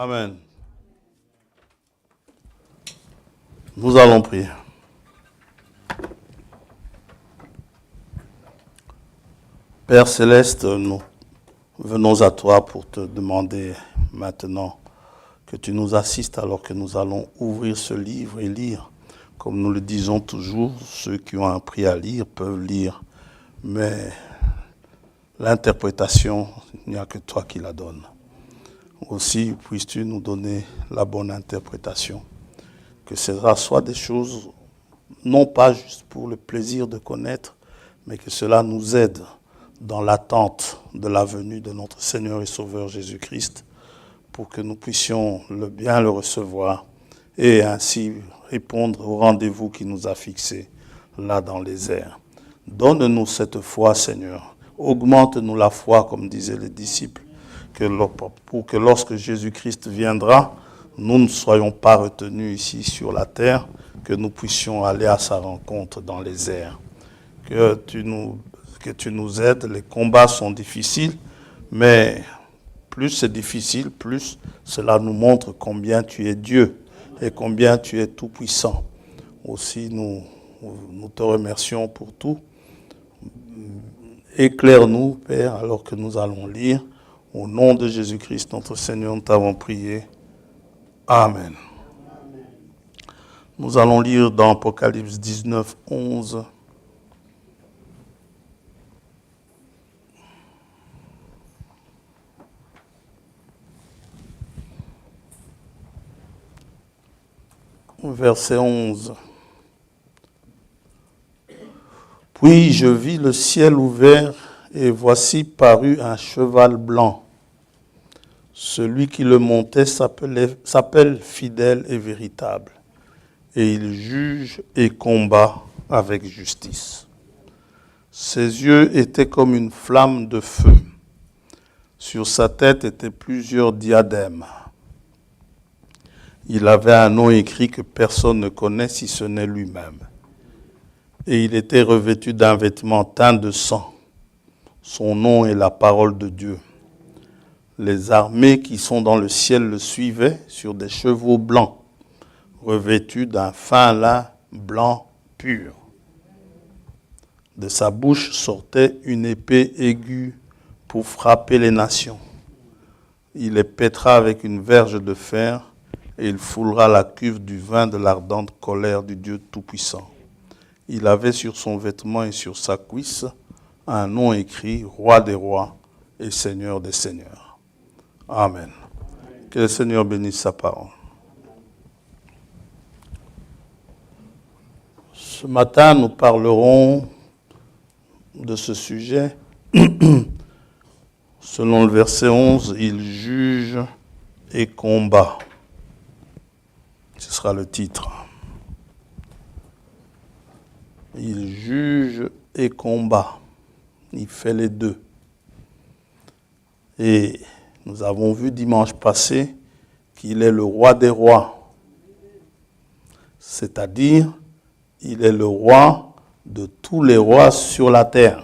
Amen. Nous allons prier. Père Céleste, nous venons à toi pour te demander maintenant que tu nous assistes alors que nous allons ouvrir ce livre et lire. Comme nous le disons toujours, ceux qui ont appris à lire peuvent lire, mais l'interprétation, il n'y a que toi qui la donnes. Aussi, puisses-tu nous donner la bonne interprétation, que cela soit des choses, non pas juste pour le plaisir de connaître, mais que cela nous aide dans l'attente de la venue de notre Seigneur et Sauveur Jésus-Christ, pour que nous puissions bien le recevoir et ainsi répondre au rendez-vous qui nous a fixé là dans les airs. Donne-nous cette foi, Seigneur. Augmente-nous la foi, comme disaient les disciples, pour que lorsque Jésus-Christ viendra, nous ne soyons pas retenus ici sur la terre, que nous puissions aller à sa rencontre dans les airs. Que tu nous aides. Les combats sont difficiles, mais plus c'est difficile, plus cela nous montre combien tu es Dieu et combien tu es tout-puissant. Aussi, nous te remercions pour tout. Éclaire-nous, Père, alors que nous allons lire. Au nom de Jésus-Christ, notre Seigneur, nous t'avons prié. Amen. Nous allons lire dans Apocalypse 19, 11. Verset 11. Puis je vis le ciel ouvert et voici parut un cheval blanc. Celui qui le montait s'appelle fidèle et véritable, et il juge et combat avec justice. Ses yeux étaient comme une flamme de feu. Sur sa tête étaient plusieurs diadèmes. Il avait un nom écrit que personne ne connaît si ce n'est lui-même. Et il était revêtu d'un vêtement teint de sang. Son nom est la parole de Dieu. Les armées qui sont dans le ciel le suivaient sur des chevaux blancs, revêtus d'un fin lin blanc pur. De sa bouche sortait une épée aiguë pour frapper les nations. Il les pètera avec une verge de fer et il foulera la cuve du vin de l'ardente colère du Dieu Tout-Puissant. Il avait sur son vêtement et sur sa cuisse un nom écrit, Roi des rois et Seigneur des seigneurs. Amen. Que le Seigneur bénisse sa parole. Ce matin, nous parlerons de ce sujet. Selon le verset 11, il juge et combat. Ce sera le titre. Il juge et combat. Il fait les deux. Et nous avons vu dimanche passé qu'il est le roi des rois. C'est-à-dire, il est le roi de tous les rois sur la terre.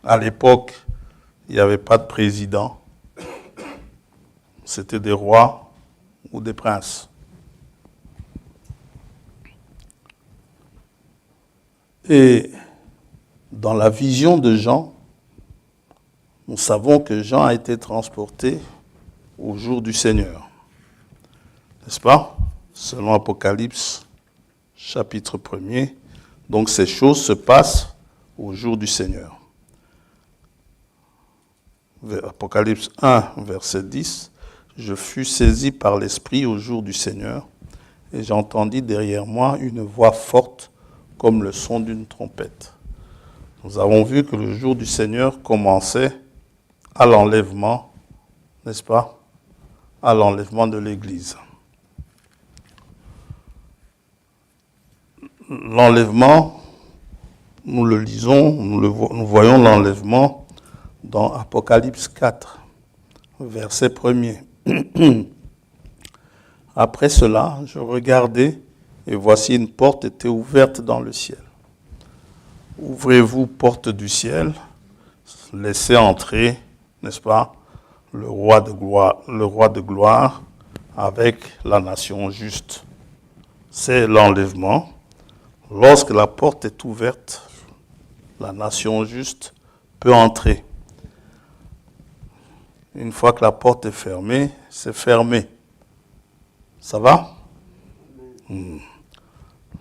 À l'époque, il n'y avait pas de président. C'était des rois ou des princes. Et dans la vision de Jean, nous savons que Jean a été transporté au jour du Seigneur. N'est-ce pas? Selon Apocalypse, chapitre 1er. Donc ces choses se passent au jour du Seigneur. Apocalypse 1, verset 10. Je fus saisi par l'Esprit au jour du Seigneur, et j'entendis derrière moi une voix forte comme le son d'une trompette. Nous avons vu que le jour du Seigneur commençait à l'enlèvement, n'est-ce pas? À l'enlèvement de l'Église. L'enlèvement, nous le lisons, nous voyons l'enlèvement dans Apocalypse 4, verset 1er. Après cela, je regardai, et voici une porte était ouverte dans le ciel. Ouvrez-vous, porte du ciel, laissez entrer n'est-ce pas, le roi de gloire avec la nation juste. C'est l'enlèvement. Lorsque la porte est ouverte, la nation juste peut entrer. Une fois que la porte est fermée, c'est fermé. Ça va?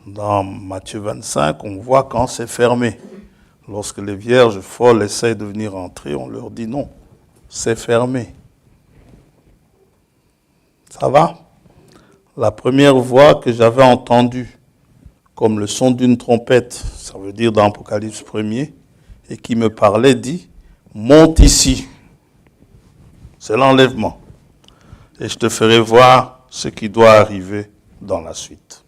Dans Matthieu 25, on voit quand c'est fermé. Lorsque les vierges folles essayent de venir entrer, on leur dit non, c'est fermé. Ça va? La première voix que j'avais entendue, comme le son d'une trompette, ça veut dire dans Apocalypse 1er, et qui me parlait, dit, monte ici. C'est l'enlèvement. Et je te ferai voir ce qui doit arriver dans la suite.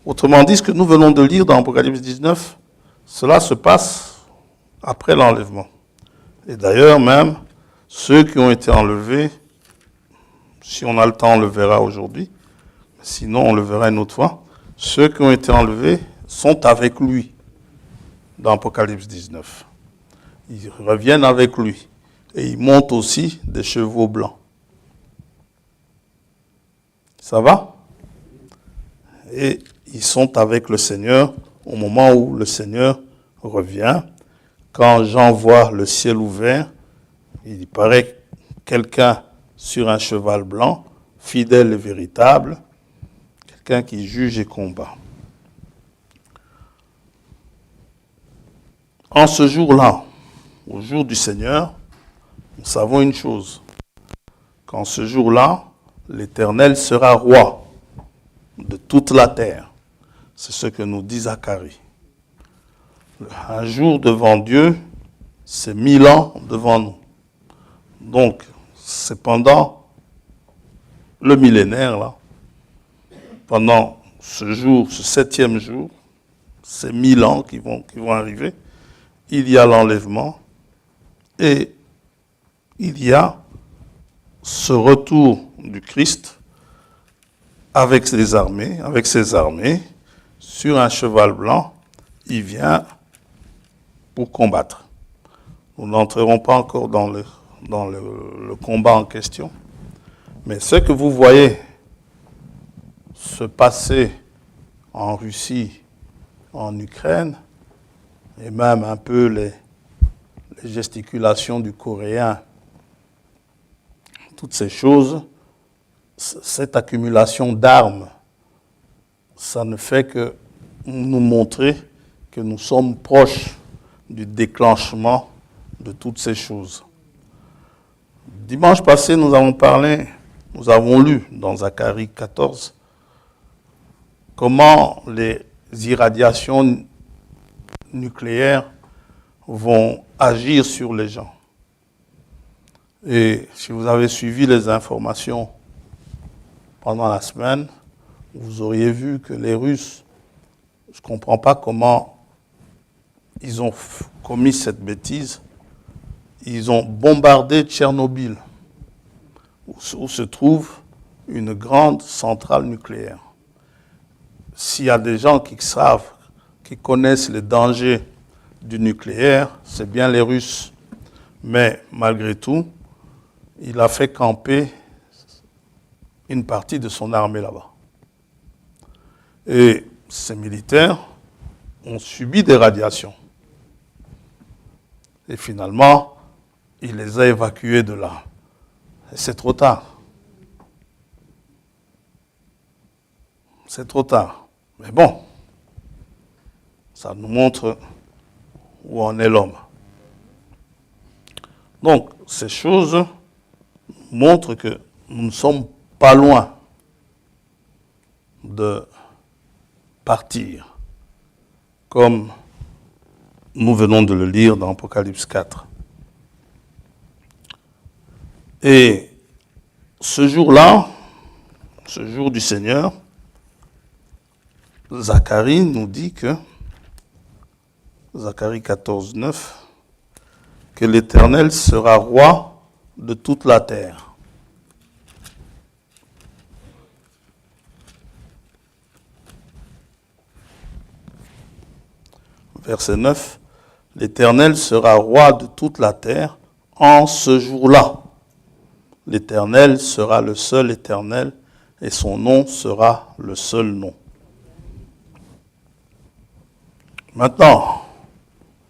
Autrement dit, ce que nous venons de lire dans Apocalypse 19, cela se passe après l'enlèvement. Et d'ailleurs, même, ceux qui ont été enlevés, si on a le temps, on le verra aujourd'hui, sinon on le verra une autre fois, ceux qui ont été enlevés sont avec lui dans Apocalypse 19. Ils reviennent avec lui et ils montent aussi des chevaux blancs. Ça va? Et ils sont avec le Seigneur au moment où le Seigneur revient. Quand Jean voit le ciel ouvert, il paraît quelqu'un sur un cheval blanc, fidèle et véritable, quelqu'un qui juge et combat. En ce jour-là, au jour du Seigneur, nous savons une chose, qu'en ce jour-là, l'Éternel sera roi de toute la terre. C'est ce que nous dit Zacharie. Un jour devant Dieu, c'est 1000 ans devant nous. Donc, c'est pendant le millénaire, là, pendant ce jour, ce 7e jour, ces 1000 ans qui vont arriver, il y a l'enlèvement et il y a ce retour du Christ avec ses armées, sur un cheval blanc, il vient pour combattre. Nous n'entrerons pas encore dans le combat en question, mais ce que vous voyez se passer en Russie, en Ukraine, et même un peu les gesticulations du Coréen, toutes ces choses, cette accumulation d'armes, ça ne fait que nous montrer que nous sommes proches du déclenchement de toutes ces choses. Dimanche passé, nous avons lu dans Zacharie 14 comment les irradiations nucléaires vont agir sur les gens. Et si vous avez suivi les informations pendant la semaine, vous auriez vu que les Russes, je ne comprends pas comment ils ont commis cette bêtise, ils ont bombardé Tchernobyl, où se trouve une grande centrale nucléaire. S'il y a des gens qui savent, qui connaissent les dangers du nucléaire, c'est bien les Russes. Mais malgré tout, il a fait camper une partie de son armée là-bas. Et ces militaires ont subi des radiations. Et finalement, il les a évacués de là. Et c'est trop tard. C'est trop tard. Mais bon, ça nous montre où en est l'homme. Donc, ces choses montrent que nous ne sommes pas loin de partir, comme nous venons de le lire dans Apocalypse 4. Et ce jour-là, ce jour du Seigneur, Zacharie nous dit que, Zacharie 14, 9, que l'Éternel sera roi de toute la terre. Verset 9, l'Éternel sera roi de toute la terre en ce jour-là. L'Éternel sera le seul Éternel et son nom sera le seul nom. Maintenant,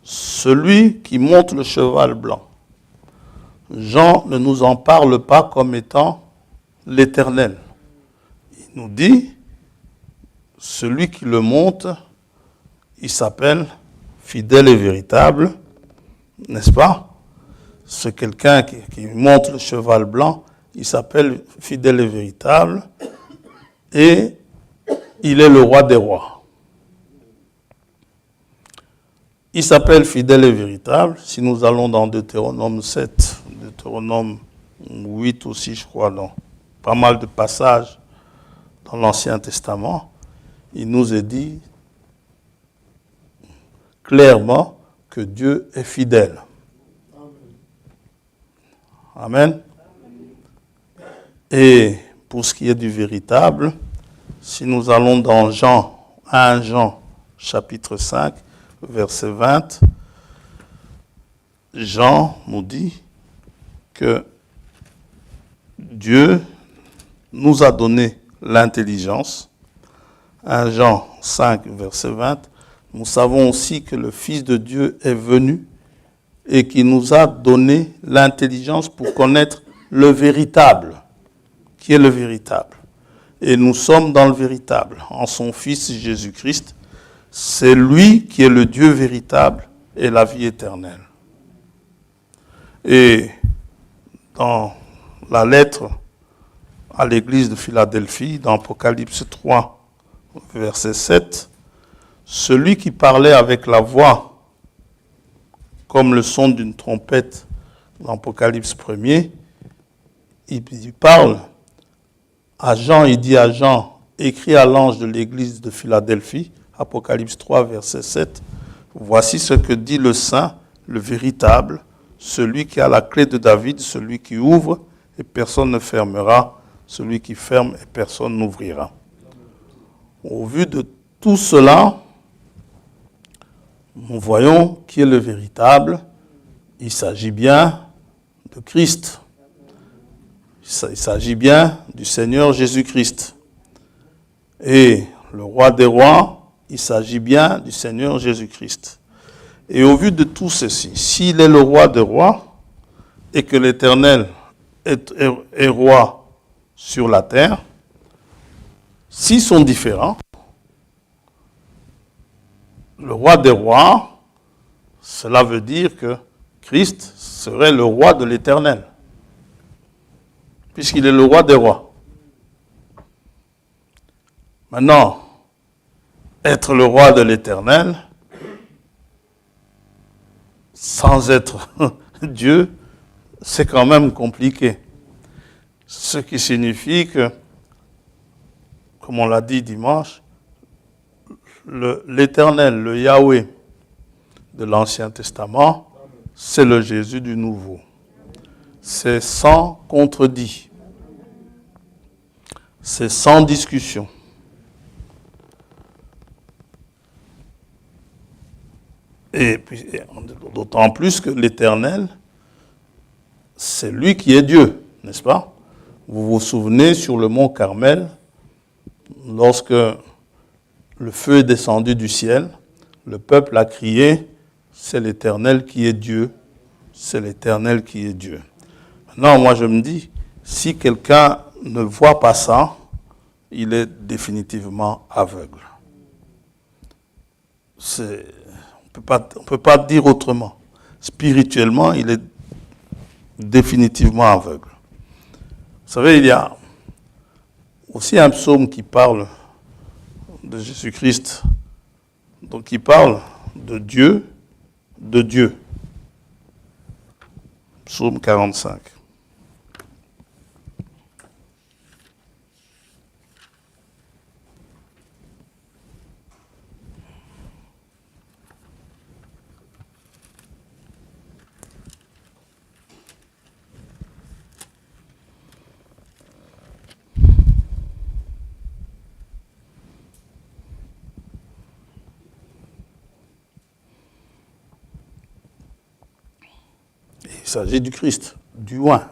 celui qui monte le cheval blanc, Jean ne nous en parle pas comme étant l'Éternel. Il nous dit, celui qui le monte, il s'appelle fidèle et véritable, n'est-ce pas? C'est quelqu'un qui monte le cheval blanc, il s'appelle fidèle et véritable, et il est le roi des rois. Il s'appelle fidèle et véritable. Si nous allons dans Deutéronome 7, Deutéronome 8 aussi, je crois, dans pas mal de passages dans l'Ancien Testament, il nous est dit clairement que Dieu est fidèle. Amen. Et pour ce qui est du véritable, si nous allons dans 1 Jean, chapitre 5, verset 20, Jean nous dit que Dieu nous a donné l'intelligence. 1 Jean 5, verset 20, nous savons aussi que le Fils de Dieu est venu et qui nous a donné l'intelligence pour connaître le véritable. Qui est le véritable? Et nous sommes dans le véritable, en son Fils Jésus-Christ. C'est lui qui est le Dieu véritable et la vie éternelle. Et dans la lettre à l'église de Philadelphie, dans Apocalypse 3, verset 7, celui qui parlait avec la voix comme le son d'une trompette dans Apocalypse 1er, il parle à Jean, il dit à Jean, écrit à l'ange de l'église de Philadelphie, Apocalypse 3, verset 7, voici ce que dit le Saint, le véritable, celui qui a la clé de David, celui qui ouvre et personne ne fermera, celui qui ferme et personne n'ouvrira. Au vu de tout cela, nous voyons qui est le véritable. Il s'agit bien de Christ. Il s'agit bien du Seigneur Jésus-Christ. Et le roi des rois, il s'agit bien du Seigneur Jésus-Christ. Et au vu de tout ceci, s'il est le roi des rois et que l'Éternel est roi sur la terre, s'ils sont différents, le roi des rois, cela veut dire que Christ serait le roi de l'Éternel, puisqu'il est le roi des rois. Maintenant, être le roi de l'Éternel, sans être Dieu, c'est quand même compliqué. Ce qui signifie que, comme on l'a dit dimanche, l'Éternel, le Yahweh de l'Ancien Testament, c'est le Jésus du Nouveau. C'est sans contredit. C'est sans discussion. Et puis, d'autant plus que l'Éternel, c'est lui qui est Dieu, n'est-ce pas? Vous vous souvenez sur le mont Carmel, lorsque le feu est descendu du ciel, le peuple a crié, c'est l'Éternel qui est Dieu, c'est l'Éternel qui est Dieu. Maintenant, moi je me dis, si quelqu'un ne voit pas ça, il est définitivement aveugle. On ne peut pas dire autrement. Spirituellement, il est définitivement aveugle. Vous savez, il y a aussi un psaume qui parle de Jésus-Christ, donc il parle de Dieu, de Dieu. Psaume 45. s'agit du Christ, du oint.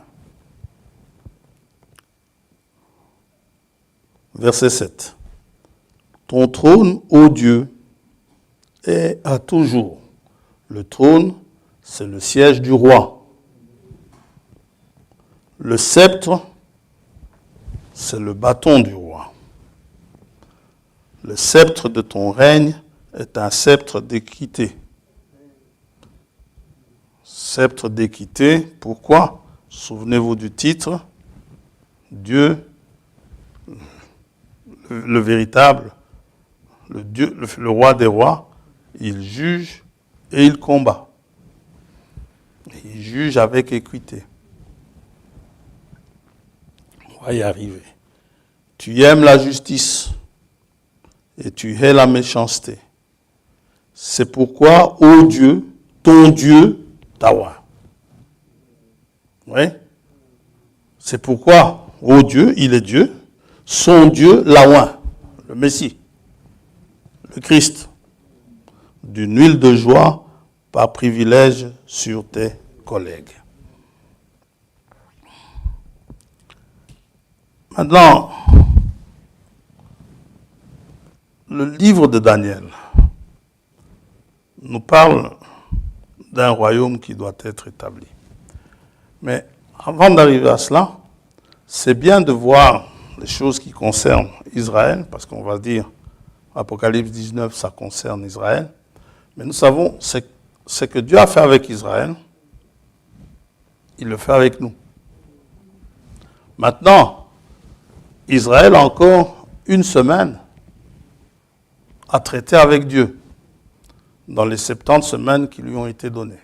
Verset 7. Ton trône, ô Dieu, est à toujours. Le trône, c'est le siège du roi. Le sceptre, c'est le bâton du roi. Le sceptre de ton règne est un sceptre d'équité. Sceptre d'équité, pourquoi? Souvenez-vous du titre. Dieu, le véritable, le roi des rois, il juge et il combat. Il juge avec équité. On va y arriver. Tu aimes la justice et tu hais la méchanceté. C'est pourquoi, ô Dieu, ton Dieu t'a oint. Oui? C'est pourquoi, ô Dieu, il est Dieu, son Dieu l'a oint, le Messie, le Christ, d'une huile de joie par privilège sur tes collègues. Maintenant, le livre de Daniel nous parle d'un royaume qui doit être établi. Mais avant d'arriver à cela, c'est bien de voir les choses qui concernent Israël, parce qu'on va dire, Apocalypse 19, ça concerne Israël. Mais nous savons, ce que Dieu a fait avec Israël, il le fait avec nous. Maintenant, Israël a encore une semaine à traiter avec Dieu dans les 70 semaines qui lui ont été données.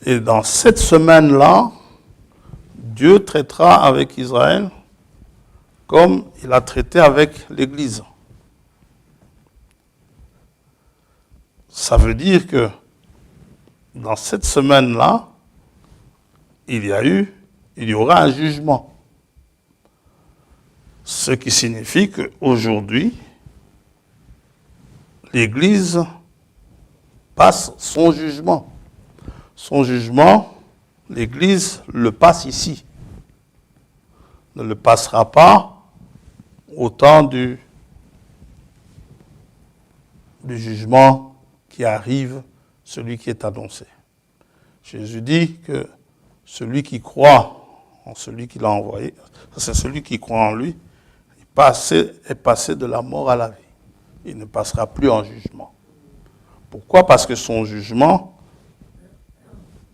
Et dans cette semaine-là, Dieu traitera avec Israël comme il a traité avec l'Église. Ça veut dire que dans cette semaine-là, il y aura un jugement. Ce qui signifie qu'aujourd'hui, l'Église passe son jugement. Son jugement, l'Église le passe ici. Ne le passera pas au temps du jugement qui arrive, celui qui est annoncé. Jésus dit que celui qui croit en celui qui l'a envoyé, c'est celui qui croit en lui, est passé de la mort à la vie. Il ne passera plus en jugement. Pourquoi? Parce que son jugement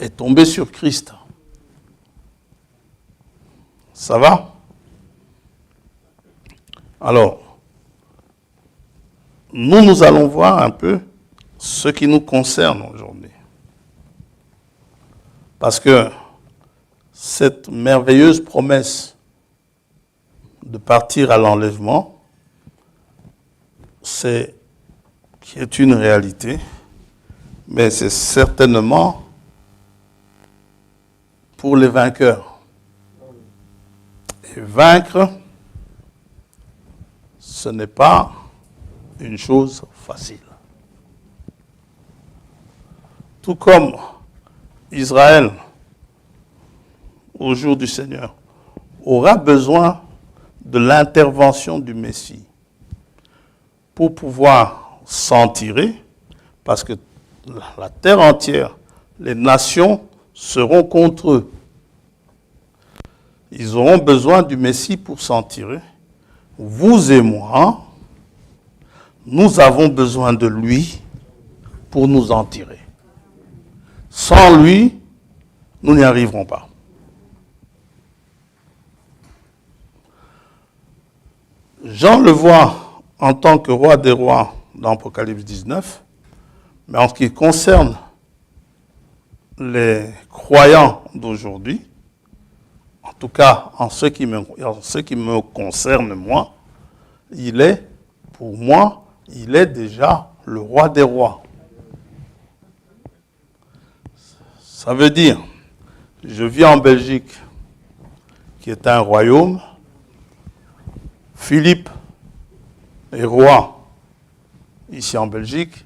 est tombé sur Christ. Ça va? Alors, nous allons voir un peu ce qui nous concerne aujourd'hui. Parce que cette merveilleuse promesse de partir à l'enlèvement, qui est une réalité, mais c'est certainement pour les vainqueurs. Et vaincre, ce n'est pas une chose facile. Tout comme Israël, au jour du Seigneur, aura besoin de l'intervention du Messie pour pouvoir s'en tirer, parce que la terre entière, les nations seront contre eux. Ils auront besoin du Messie pour s'en tirer. Vous et moi, nous avons besoin de lui pour nous en tirer. Sans lui, nous n'y arriverons pas. Jean le voit en tant que roi des rois dans Apocalypse 19, mais en ce qui concerne les croyants d'aujourd'hui, en tout cas en ce qui me concerne moi, pour moi, il est déjà le roi des rois. Ça veut dire, je vis en Belgique, qui est un royaume. Philippe est roi ici en Belgique.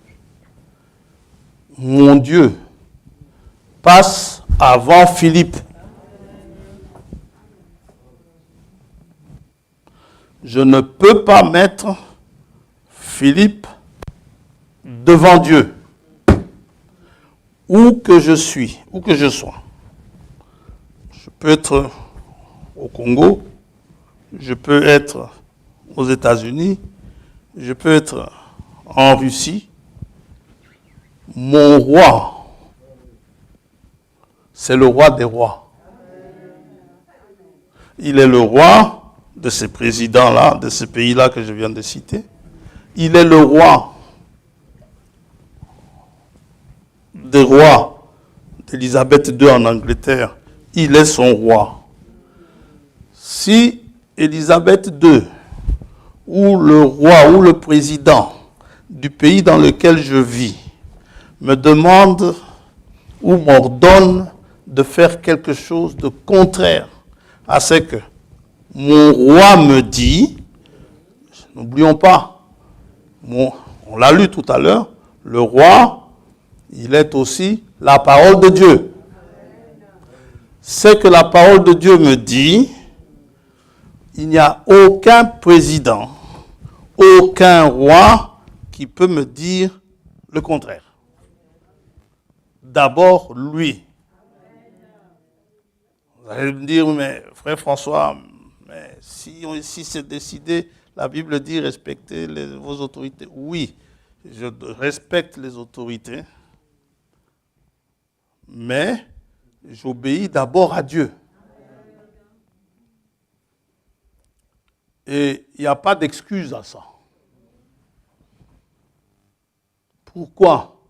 Mon Dieu passe avant Philippe. Je ne peux pas mettre Philippe devant Dieu, où que je suis, où que je sois. Je peux être au Congo, je peux être aux États-Unis, je peux être en Russie. Mon roi, c'est le roi des rois. Il est le roi de ces présidents-là, de ces pays-là que je viens de citer. Il est le roi des rois d'Élisabeth II en Angleterre. Il est son roi. Si Élisabeth II ou le roi ou le président du pays dans lequel je vis me demande ou m'ordonne de faire quelque chose de contraire à ce que mon roi me dit, n'oublions pas, on l'a lu tout à l'heure, le roi, il est aussi la parole de Dieu. C'est que la parole de Dieu me dit, il n'y a aucun président, aucun roi qui peut me dire le contraire. D'abord, lui. Vous allez me dire, mais frère François, mais si c'est décidé, la Bible dit respectez vos autorités. Oui, je respecte les autorités, mais j'obéis d'abord à Dieu. Et il n'y a pas d'excuse à ça. Pourquoi?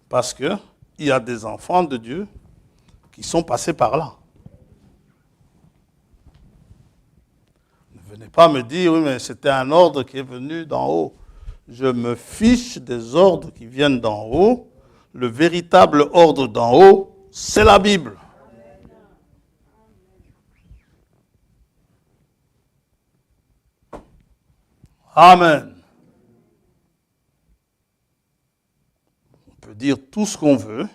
Parce qu'il y a des enfants de Dieu qui sont passés par là. Ne venez pas me dire, oui, mais c'était un ordre qui est venu d'en haut. Je me fiche des ordres qui viennent d'en haut. Le véritable ordre d'en haut, c'est la Bible. Amen. On peut dire tout ce qu'on veut.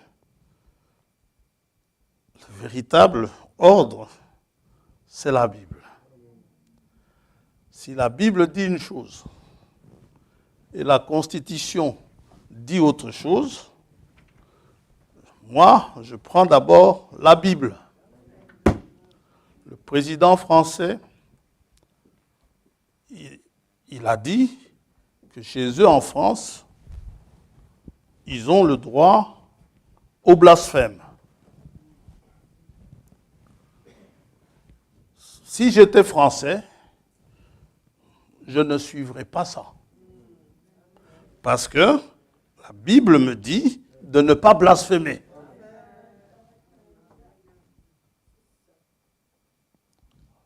Le véritable ordre, c'est la Bible. Si la Bible dit une chose et la Constitution dit autre chose, moi, je prends d'abord la Bible. Le président français, il a dit que chez eux en France, ils ont le droit au blasphème. Si j'étais français, je ne suivrais pas ça. Parce que la Bible me dit de ne pas blasphémer.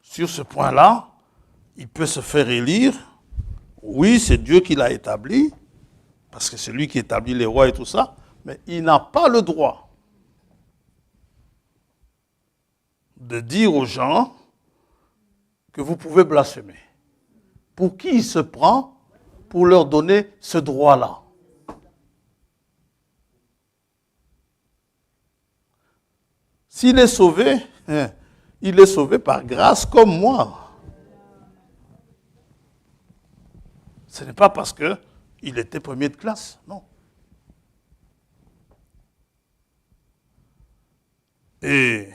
Sur ce point-là, il peut se faire élire. Oui, c'est Dieu qui l'a établi, parce que c'est lui qui établit les rois et tout ça, mais il n'a pas le droit de dire aux gens que vous pouvez blasphémer. Pour qui il se prend pour leur donner ce droit-là? S'il est sauvé, il est sauvé par grâce comme moi. Ce n'est pas parce qu'il était premier de classe, non. Et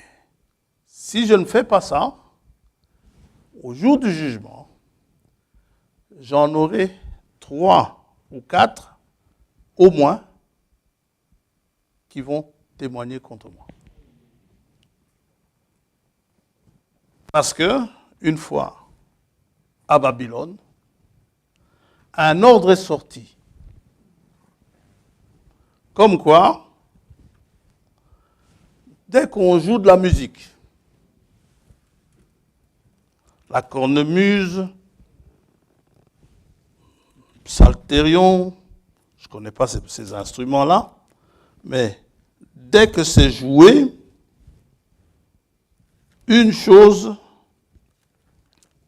si je ne fais pas ça, au jour du jugement, j'en aurai 3 ou 4 au moins qui vont témoigner contre moi. Parce que, une fois à Babylone, un ordre est sorti. Comme quoi, dès qu'on joue de la musique, la cornemuse, psalterion, je ne connais pas ces instruments-là, mais dès que c'est joué, une chose,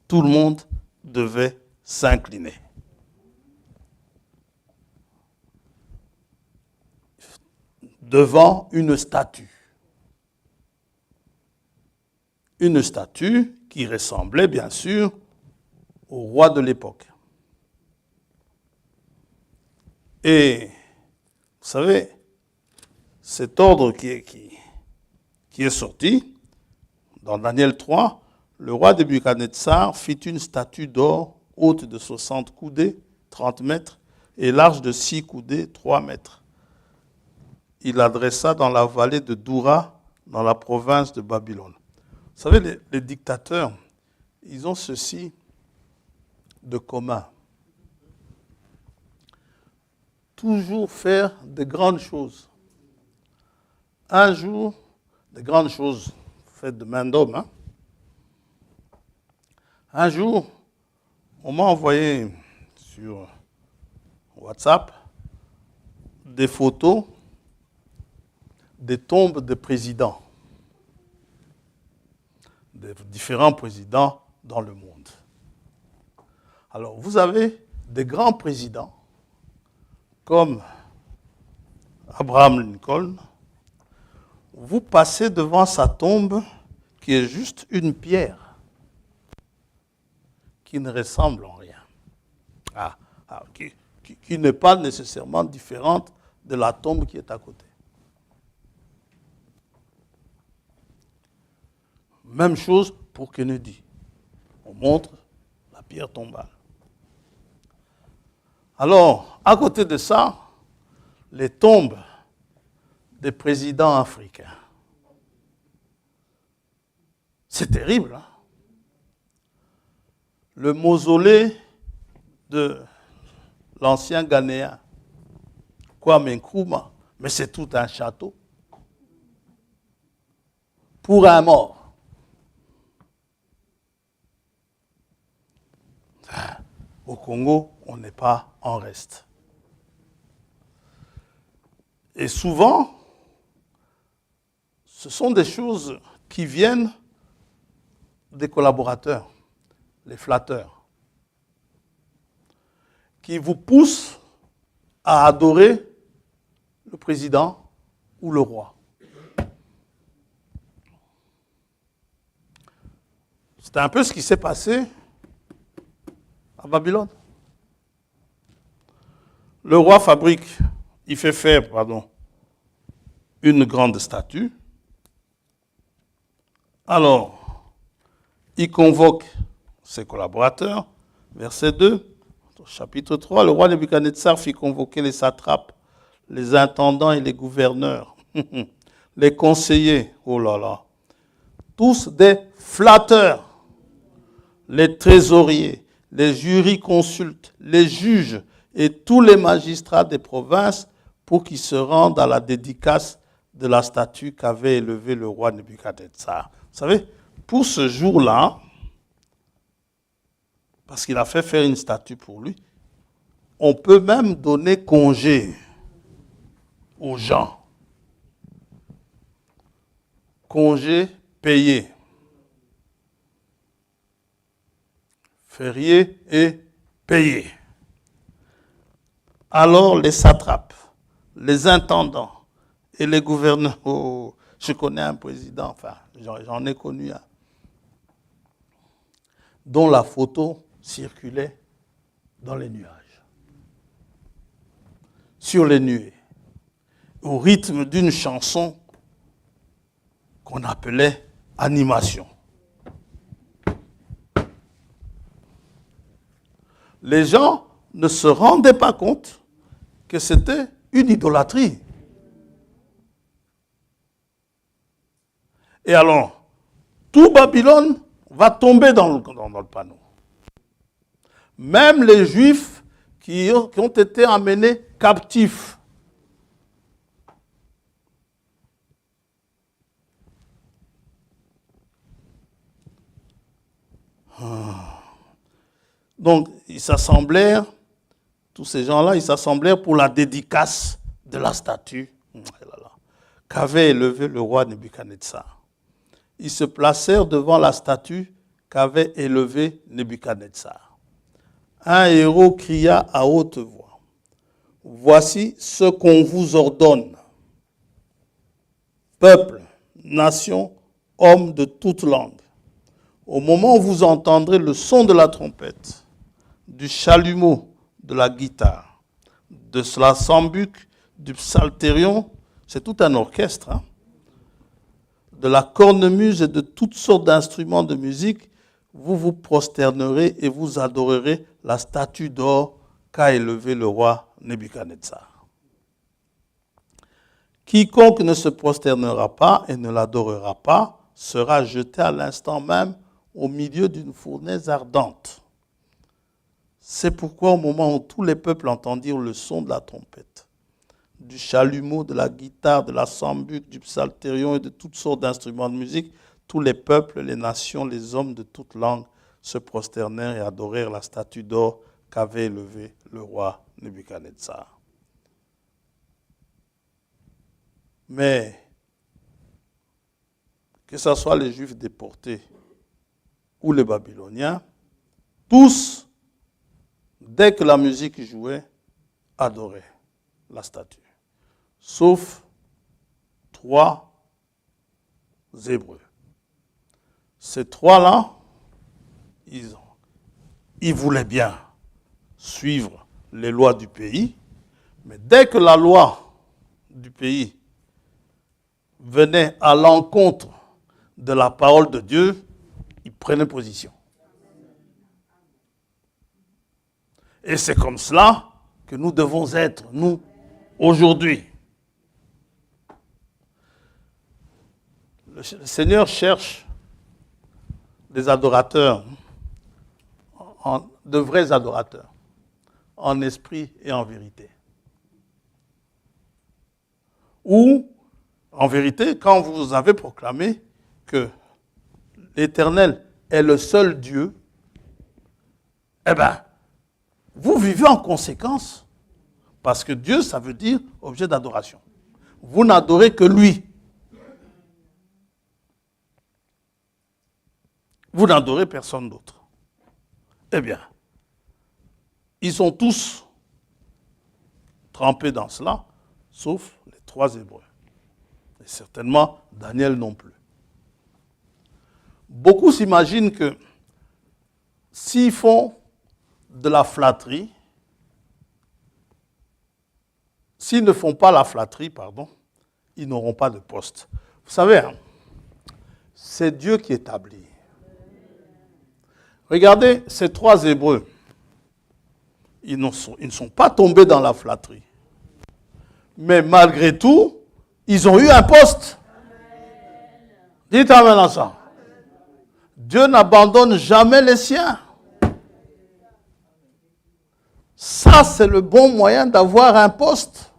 tout le monde devait s'incliner. Devant une statue. une statue qui ressemblait bien sûr au roi de l'époque. Et vous savez, cet ordre qui est sorti, dans Daniel 3, le roi Nebuchadnezzar fit une statue d'or haute de 60 coudées, 30 mètres, et large de 6 coudées, 3 mètres. Il l'adressa dans la vallée de Doura, dans la province de Babylone. Vous savez, les dictateurs, ils ont ceci de commun. Toujours faire de grandes choses. Un jour, de grandes choses faites de main d'homme. Hein? Un jour, on m'a envoyé sur WhatsApp des photos des tombes de présidents, de différents présidents dans le monde. Alors, vous avez des grands présidents comme Abraham Lincoln. Vous passez devant sa tombe qui est juste une pierre qui ne ressemble en rien, qui n'est pas nécessairement différente de la tombe qui est à côté. Même chose pour Kennedy. On montre la pierre tombale. Alors, à côté de ça, les tombes des présidents africains. C'est terrible. Hein? Le mausolée de l'ancien Ghanéen, Kwame Nkrumah, mais c'est tout un château pour un mort. Au Congo, on n'est pas en reste. Et souvent, ce sont des choses qui viennent des collaborateurs, les flatteurs, qui vous poussent à adorer le président ou le roi. C'est un peu ce qui s'est passé à Babylone. Le roi il fait faire, une grande statue. Alors, il convoque ses collaborateurs. Verset 2, chapitre 3, le roi Nebuchadnezzar fit convoquer les satrapes, les intendants et les gouverneurs, les conseillers, oh là là, tous des flatteurs, les trésoriers, les jurisconsultes, les juges et tous les magistrats des provinces pour qu'ils se rendent à la dédicace de la statue qu'avait élevée le roi Nebuchadnezzar. Vous savez, pour ce jour-là, parce qu'il a fait faire une statue pour lui, on peut même donner congé aux gens. Congé payé. Férié et payé. Alors les satrapes, les intendants et les gouverneurs, je connais un président, j'en ai connu un, dont la photo circulait dans les nuages, sur les nuées, au rythme d'une chanson qu'on appelait animation. Les gens ne se rendaient pas compte que c'était une idolâtrie. Et alors, tout Babylone va tomber dans le panneau. Même les Juifs qui ont été amenés captifs. Donc, ils s'assemblèrent, tous ces gens-là, ils s'assemblèrent pour la dédicace de la statue qu'avait élevée le roi Nebuchadnezzar. Ils se placèrent devant la statue qu'avait élevée Nebuchadnezzar. Un héros cria à haute voix, « Voici ce qu'on vous ordonne, peuple, nation, hommes de toute langue. Au moment où vous entendrez le son de la trompette, du chalumeau, de la guitare, de la sambuc, du psalterion, c'est tout un orchestre, hein, de la cornemuse et de toutes sortes d'instruments de musique, vous vous prosternerez et vous adorerez la statue d'or qu'a élevée le roi Nebuchadnezzar. Quiconque ne se prosternera pas et ne l'adorera pas sera jeté à l'instant même au milieu d'une fournaise ardente. C'est pourquoi au moment où tous les peuples entendirent le son de la trompette, du chalumeau, de la guitare, de la sambuc, du psalterion et de toutes sortes d'instruments de musique, tous les peuples, les nations, les hommes de toute langue se prosternèrent et adorèrent la statue d'or qu'avait élevée le roi Nebuchadnezzar. Mais que ce soit les Juifs déportés ou les Babyloniens, tous, dès que la musique jouait, adoraient la statue. Sauf 3 Hébreux. Ces 3-là, ils voulaient bien suivre les lois du pays, mais dès que la loi du pays venait à l'encontre de la parole de Dieu, ils prenaient position. Et c'est comme cela que nous devons être, nous, aujourd'hui. Le Seigneur cherche des adorateurs, de vrais adorateurs, en esprit et en vérité. Ou, en vérité, quand vous avez proclamé que l'Éternel est le seul Dieu, eh bien, vous vivez en conséquence. Parce que Dieu, ça veut dire objet d'adoration. Vous n'adorez que lui. Vous n'adorez personne d'autre. Eh bien, ils sont tous trempés dans cela, sauf les 3 Hébreux. Et certainement Daniel non plus. Beaucoup s'imaginent que s'ils font de la flatterie, s'ils ne font pas la flatterie, ils n'auront pas de poste. Vous savez, hein, c'est Dieu qui établit. Regardez, ces 3 Hébreux, ils ne sont pas tombés dans la flatterie. Mais malgré tout, ils ont eu un poste. Dites amen à ça. Dieu n'abandonne jamais les siens. Ça, c'est le bon moyen d'avoir un poste.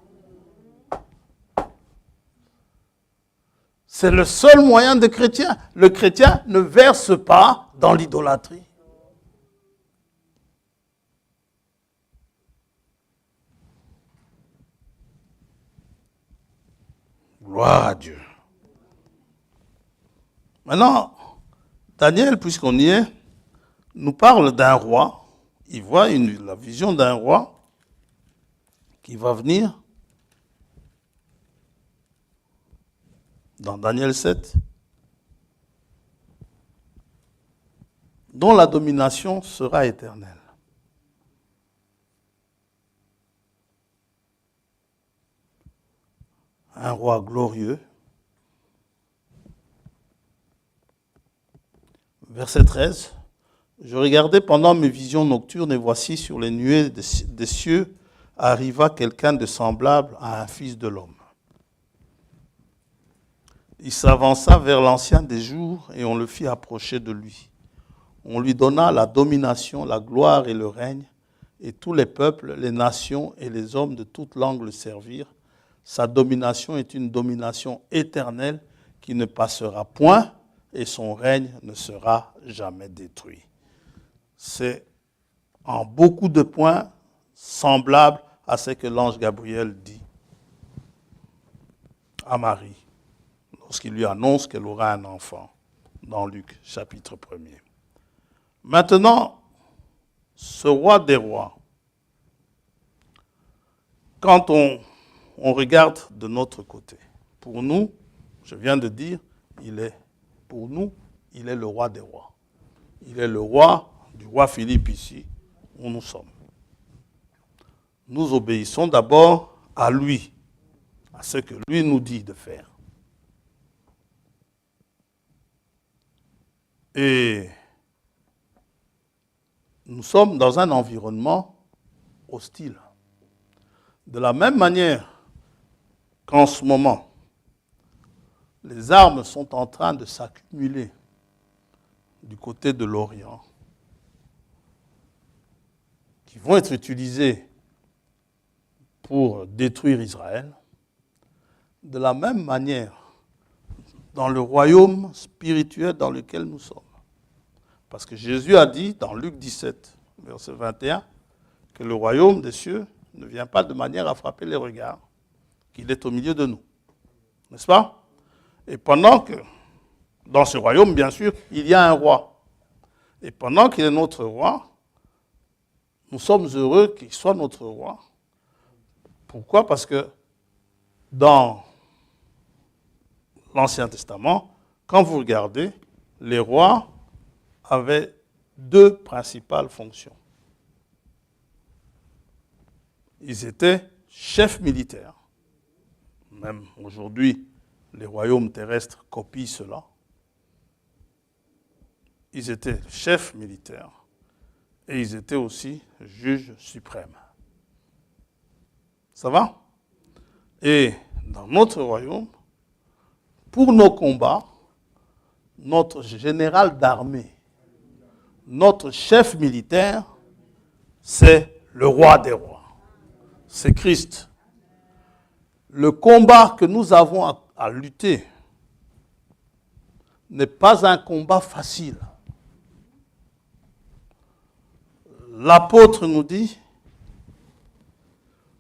C'est le seul moyen de chrétien. Le chrétien ne verse pas dans l'idolâtrie. Gloire à Dieu. Maintenant, Daniel, puisqu'on y est, nous parle d'un roi. Il voit la vision d'un roi qui va venir dans Daniel 7, dont la domination sera éternelle. Un roi glorieux. Verset 13. Je regardais pendant mes visions nocturnes et voici sur les nuées des cieux arriva quelqu'un de semblable à un fils de l'homme. Il s'avança vers l'ancien des jours et on le fit approcher de lui. On lui donna la domination, la gloire et le règne, et tous les peuples, les nations et les hommes de toute langue le servirent. Sa domination est une domination éternelle qui ne passera point et son règne ne sera jamais détruit. C'est en beaucoup de points semblable à ce que l'ange Gabriel dit à Marie lorsqu'il lui annonce qu'elle aura un enfant dans Luc chapitre 1er. Maintenant, ce roi des rois, quand on regarde de notre côté, pour nous, je viens de dire, pour nous, il est le roi des rois. Il est le roi du roi Philippe ici, où nous sommes. Nous obéissons d'abord à lui, à ce que lui nous dit de faire. Et nous sommes dans un environnement hostile. De la même manière qu'en ce moment, les armes sont en train de s'accumuler du côté de l'Orient, qui vont être utilisées pour détruire Israël. De la même manière, dans le royaume spirituel dans lequel nous sommes. Parce que Jésus a dit dans Luc 17, verset 21, que le royaume des cieux ne vient pas de manière à frapper les regards, qu'il est au milieu de nous. N'est-ce pas? Et pendant que, dans ce royaume, bien sûr, il y a un roi. Et pendant qu'il est notre roi, nous sommes heureux qu'il soit notre roi. Pourquoi? Parce que dans l'Ancien Testament, quand vous regardez, les rois avaient deux principales fonctions. Ils étaient chefs militaires. Même aujourd'hui, les royaumes terrestres copient cela. Ils étaient chefs militaires et ils étaient aussi juges suprêmes. Ça va? Et dans notre royaume, pour nos combats, notre général d'armée, notre chef militaire, c'est le roi des rois. C'est Christ. Le combat que nous avons à lutter n'est pas un combat facile. L'apôtre nous dit,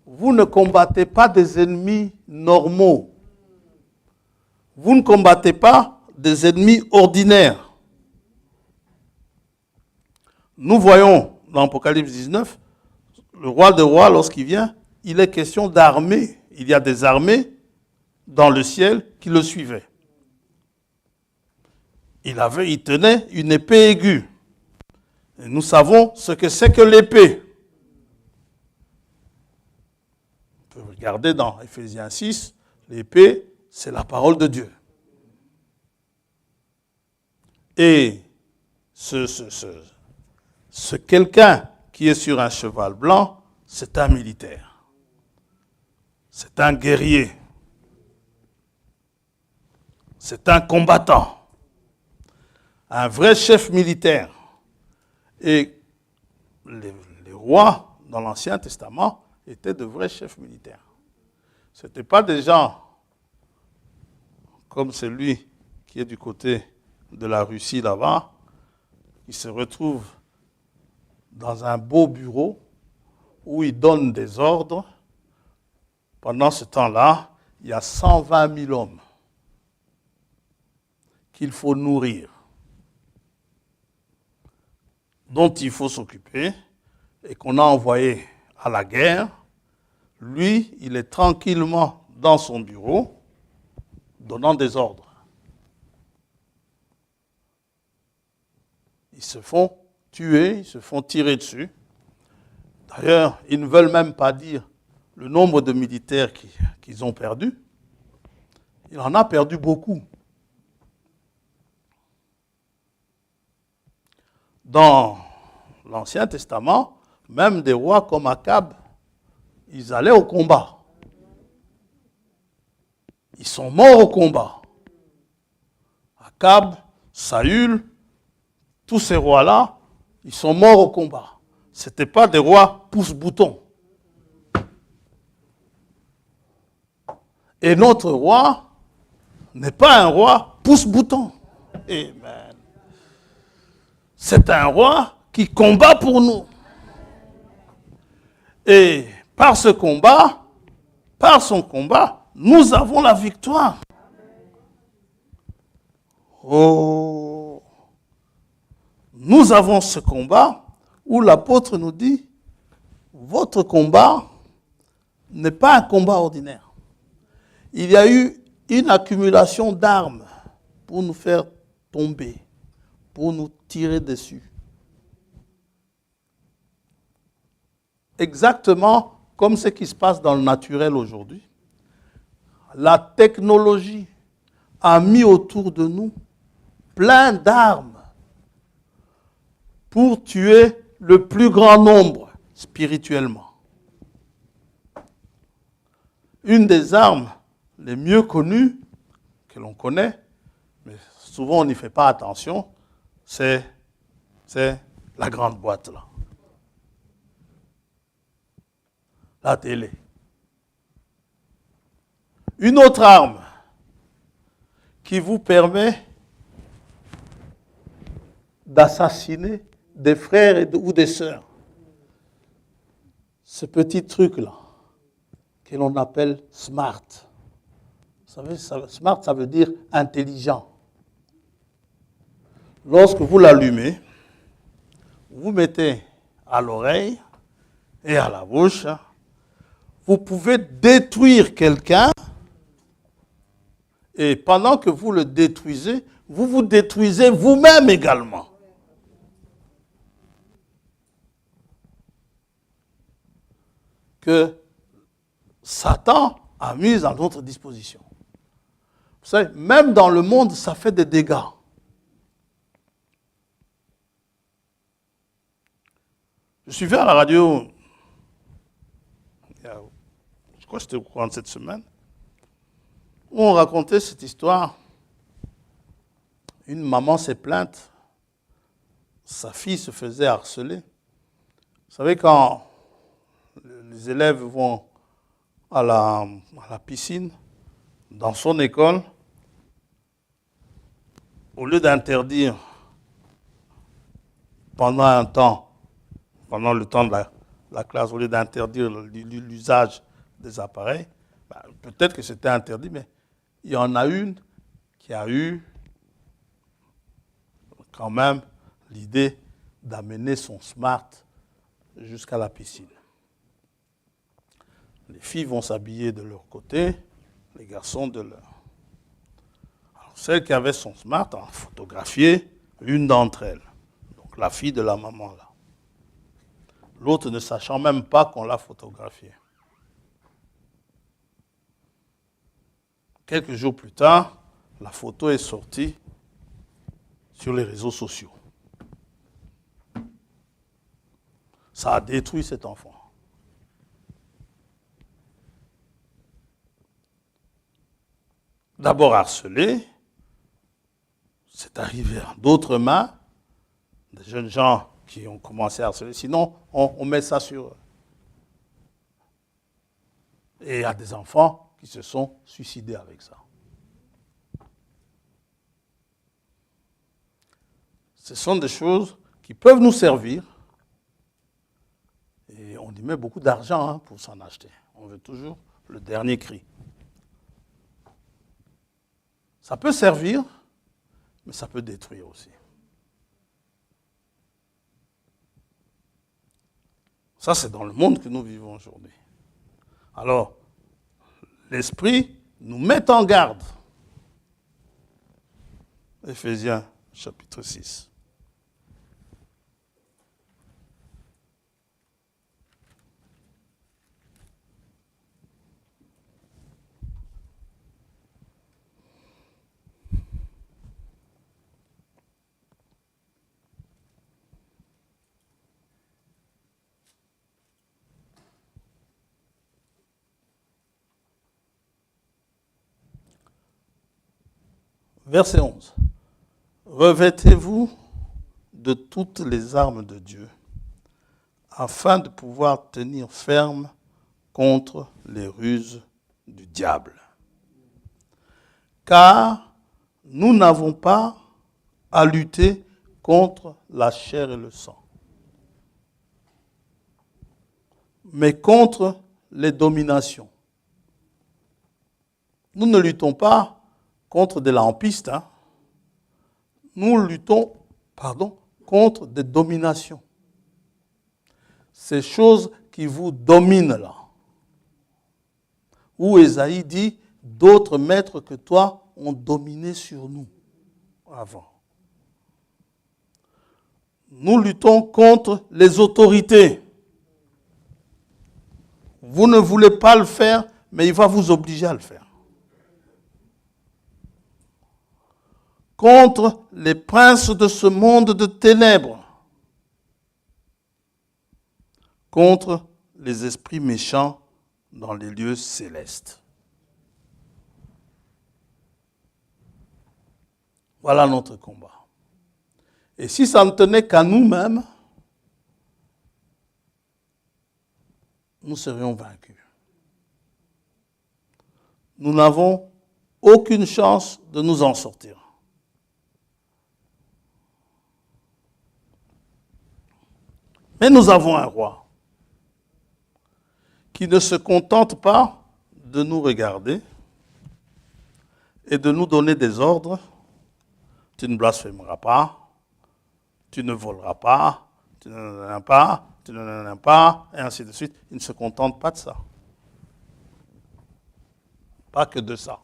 vous ne combattez pas des ennemis normaux. Vous ne combattez pas des ennemis ordinaires. Nous voyons dans Apocalypse 19, le roi des rois, lorsqu'il vient, il est question d'armées. Il y a des armées dans le ciel qui le suivaient. Il tenait une épée aiguë. Et nous savons ce que c'est que l'épée. On peut regarder dans Ephésiens 6, l'épée, c'est la parole de Dieu. Et ce quelqu'un qui est sur un cheval blanc, c'est un militaire. C'est un guerrier. C'est un combattant. Un vrai chef militaire. Et les rois dans l'Ancien Testament étaient de vrais chefs militaires. Ce n'étaient pas des gens comme celui qui est du côté de la Russie là-bas, qui se retrouve dans un beau bureau où il donne des ordres. Pendant ce temps-là, il y a 120 000 hommes qu'il faut nourrir, dont il faut s'occuper et qu'on a envoyé à la guerre. Lui, il est tranquillement dans son bureau, donnant des ordres. Ils se font tuer, ils se font tirer dessus. D'ailleurs, ils ne veulent même pas dire le nombre de militaires qu'ils ont perdus. Il en a perdu beaucoup. Dans l'Ancien Testament, même des rois comme Akab, ils allaient au combat. Ils sont morts au combat. Akab, Saül, tous ces rois-là, ils sont morts au combat. Ce n'étaient pas des rois pousse-bouton. Et notre roi n'est pas un roi pousse-bouton. Amen. C'est un roi qui combat pour nous. Et par ce combat, par son combat, nous avons la victoire. Oh! Nous avons ce combat où l'apôtre nous dit, votre combat n'est pas un combat ordinaire. Il y a eu une accumulation d'armes pour nous faire tomber, pour nous tirer dessus. Exactement comme ce qui se passe dans le naturel aujourd'hui. La technologie a mis autour de nous plein d'armes pour tuer le plus grand nombre spirituellement. Une des armes les mieux connues, que l'on connaît, mais souvent on n'y fait pas attention, c'est la grande boîte là. La télé. Une autre arme qui vous permet d'assassiner des frères ou des sœurs. Ce petit truc-là, que l'on appelle smart. Vous savez, smart, ça veut dire intelligent. Lorsque vous l'allumez, vous mettez à l'oreille et à la bouche, vous pouvez détruire quelqu'un et pendant que vous le détruisez, vous vous détruisez vous-même également. Que Satan a mis à notre disposition. Vous savez, même dans le monde, ça fait des dégâts. Je suis venu à la radio, je crois que j'étais au courant de cette semaine, où on racontait cette histoire. Une maman s'est plainte, sa fille se faisait harceler. Vous savez, quand les élèves vont à la piscine, dans son école, au lieu d'interdire pendant le temps de la classe, au lieu d'interdire l'usage des appareils, peut-être que c'était interdit, mais il y en a une qui a eu quand même l'idée d'amener son smart jusqu'à la piscine. Les filles vont s'habiller de leur côté, les garçons de leur. Alors, celle qui avait son smart a photographié une d'entre elles, donc la fille de la maman là. L'autre ne sachant même pas qu'on l'a photographiée. Quelques jours plus tard, la photo est sortie sur les réseaux sociaux. Ça a détruit cet enfant. D'abord harcelé, c'est arrivé à d'autres mains, des jeunes gens qui ont commencé à harceler. Sinon, on met ça sur eux. Et il y a des enfants qui se sont suicidés avec ça. Ce sont des choses qui peuvent nous servir. Et on y met beaucoup d'argent pour s'en acheter. On veut toujours le dernier cri. Ça peut servir, mais ça peut détruire aussi. Ça, c'est dans le monde que nous vivons aujourd'hui. Alors, l'Esprit nous met en garde. Éphésiens, chapitre 6. Verset 11. Revêtez-vous de toutes les armes de Dieu, afin de pouvoir tenir ferme contre les ruses du diable. Car nous n'avons pas à lutter contre la chair et le sang, mais contre les dominations. Nous ne luttons pas contre des lampistes, nous luttons, contre des dominations. Ces choses qui vous dominent là. Où Ésaïe dit, d'autres maîtres que toi ont dominé sur nous avant. Nous luttons contre les autorités. Vous ne voulez pas le faire, mais il va vous obliger à le faire. Contre les princes de ce monde de ténèbres. Contre les esprits méchants dans les lieux célestes. Voilà notre combat. Et si ça ne tenait qu'à nous-mêmes, nous serions vaincus. Nous n'avons aucune chance de nous en sortir. Mais nous avons un roi qui ne se contente pas de nous regarder et de nous donner des ordres. Tu ne blasphémeras pas, tu ne voleras pas, tu ne pas, tu ne pas, et ainsi de suite. Il ne se contente pas de ça. Pas que de ça.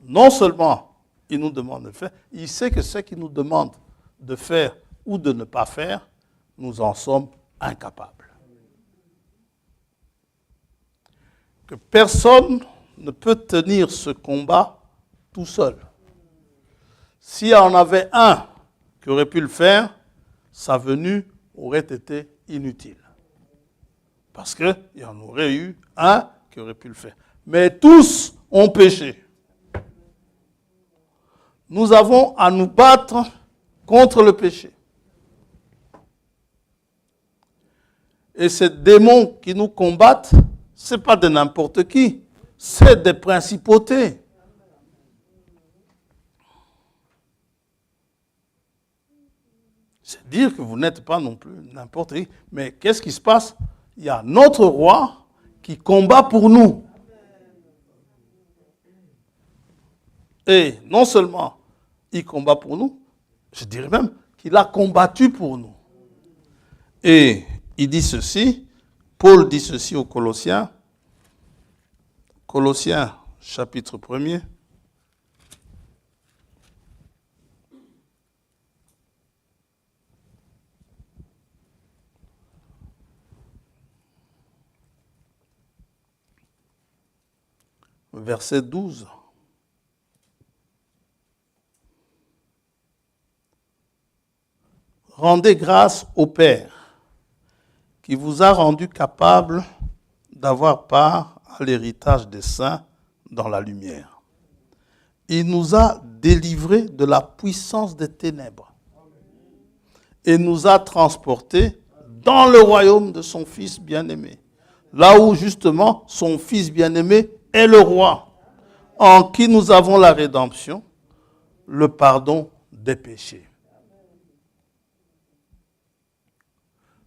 Non seulement il nous demande de faire, il sait que ce qu'il nous demande de faire ou de ne pas faire, nous en sommes incapables. Que personne ne peut tenir ce combat tout seul. S'il y en avait un qui aurait pu le faire, sa venue aurait été inutile. Parce qu'il y en aurait eu un qui aurait pu le faire. Mais tous ont péché. Nous avons à nous battre contre le péché. Et ces démons qui nous combattent, ce n'est pas de n'importe qui, c'est des principautés. C'est dire que vous n'êtes pas non plus n'importe qui. Mais qu'est-ce qui se passe? Il y a notre roi qui combat pour nous. Et non seulement il combat pour nous, je dirais même qu'il a combattu pour nous. Et il dit ceci, Paul dit ceci aux Colossiens, Colossiens chapitre 1er, verset 12. Rendez grâce au Père qui vous a rendu capable d'avoir part à l'héritage des saints dans la lumière. Il nous a délivrés de la puissance des ténèbres et nous a transportés dans le royaume de son Fils bien-aimé. Là où justement son Fils bien-aimé est le roi, en qui nous avons la rédemption, le pardon des péchés.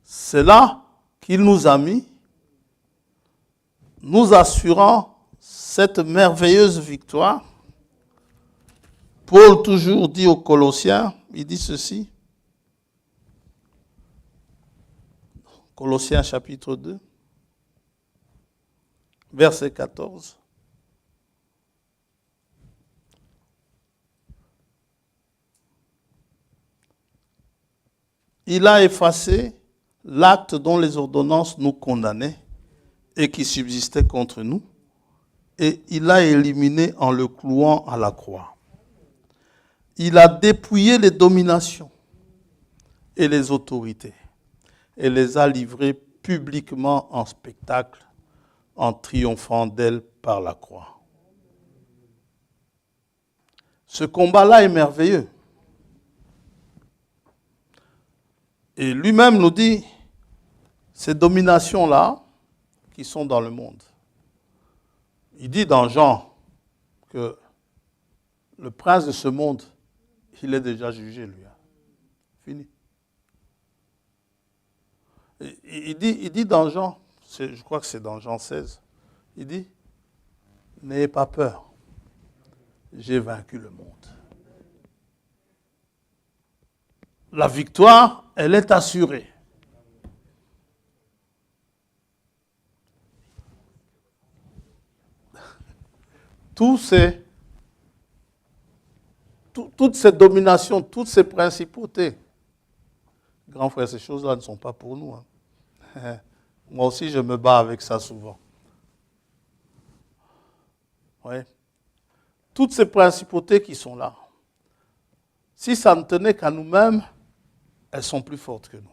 C'est là qu'il nous a mis, nous assurant cette merveilleuse victoire. Paul toujours dit aux Colossiens, il dit ceci, Colossiens chapitre 2, verset 14. Il a effacé l'acte dont les ordonnances nous condamnaient et qui subsistait contre nous, et il l'a éliminé en le clouant à la croix. Il a dépouillé les dominations et les autorités et les a livrées publiquement en spectacle en triomphant d'elles par la croix. Ce combat-là est merveilleux. Et lui-même nous dit, ces dominations-là qui sont dans le monde, il dit dans Jean que le prince de ce monde, il est déjà jugé, lui. Fini. Il dit dans Jean, je crois que c'est dans Jean 16, il dit, n'ayez pas peur, j'ai vaincu le monde. La victoire, elle est assurée. Tous ces toutes ces dominations, toutes ces principautés, grand frère, ces choses-là ne sont pas pour nous. Hein. Moi aussi, je me bats avec ça souvent. Ouais. Toutes ces principautés qui sont là, si ça ne tenait qu'à nous-mêmes, elles sont plus fortes que nous.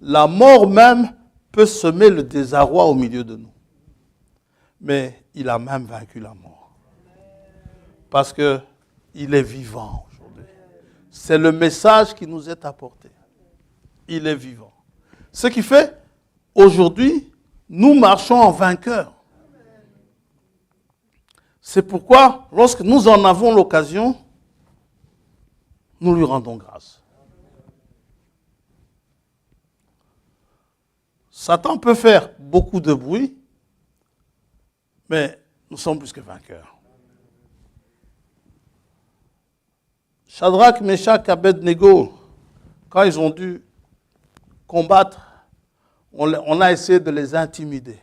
La mort même peut semer le désarroi au milieu de nous. Mais il a même vaincu la mort. Parce qu'il est vivant aujourd'hui. C'est le message qui nous est apporté. Il est vivant. Ce qui fait, aujourd'hui, nous marchons en vainqueurs. C'est pourquoi, lorsque nous en avons l'occasion, nous lui rendons grâce. Satan peut faire beaucoup de bruit, mais nous sommes plus que vainqueurs. Shadrach, Meshach, Abednego, quand ils ont dû combattre, on a essayé de les intimider.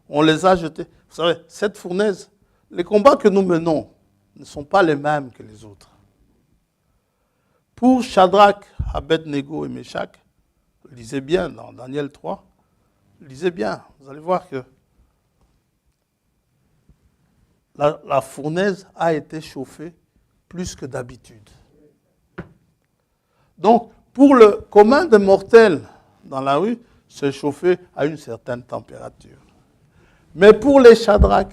On les a jetés. Vous savez, cette fournaise, les combats que nous menons ne sont pas les mêmes que les autres. Pour Shadrach, Abednego et Meshach, lisez bien dans Daniel 3, lisez bien, vous allez voir que la fournaise a été chauffée plus que d'habitude. Donc, pour le commun des mortels dans la rue, se chauffer à une certaine température. Mais pour les Shadrach,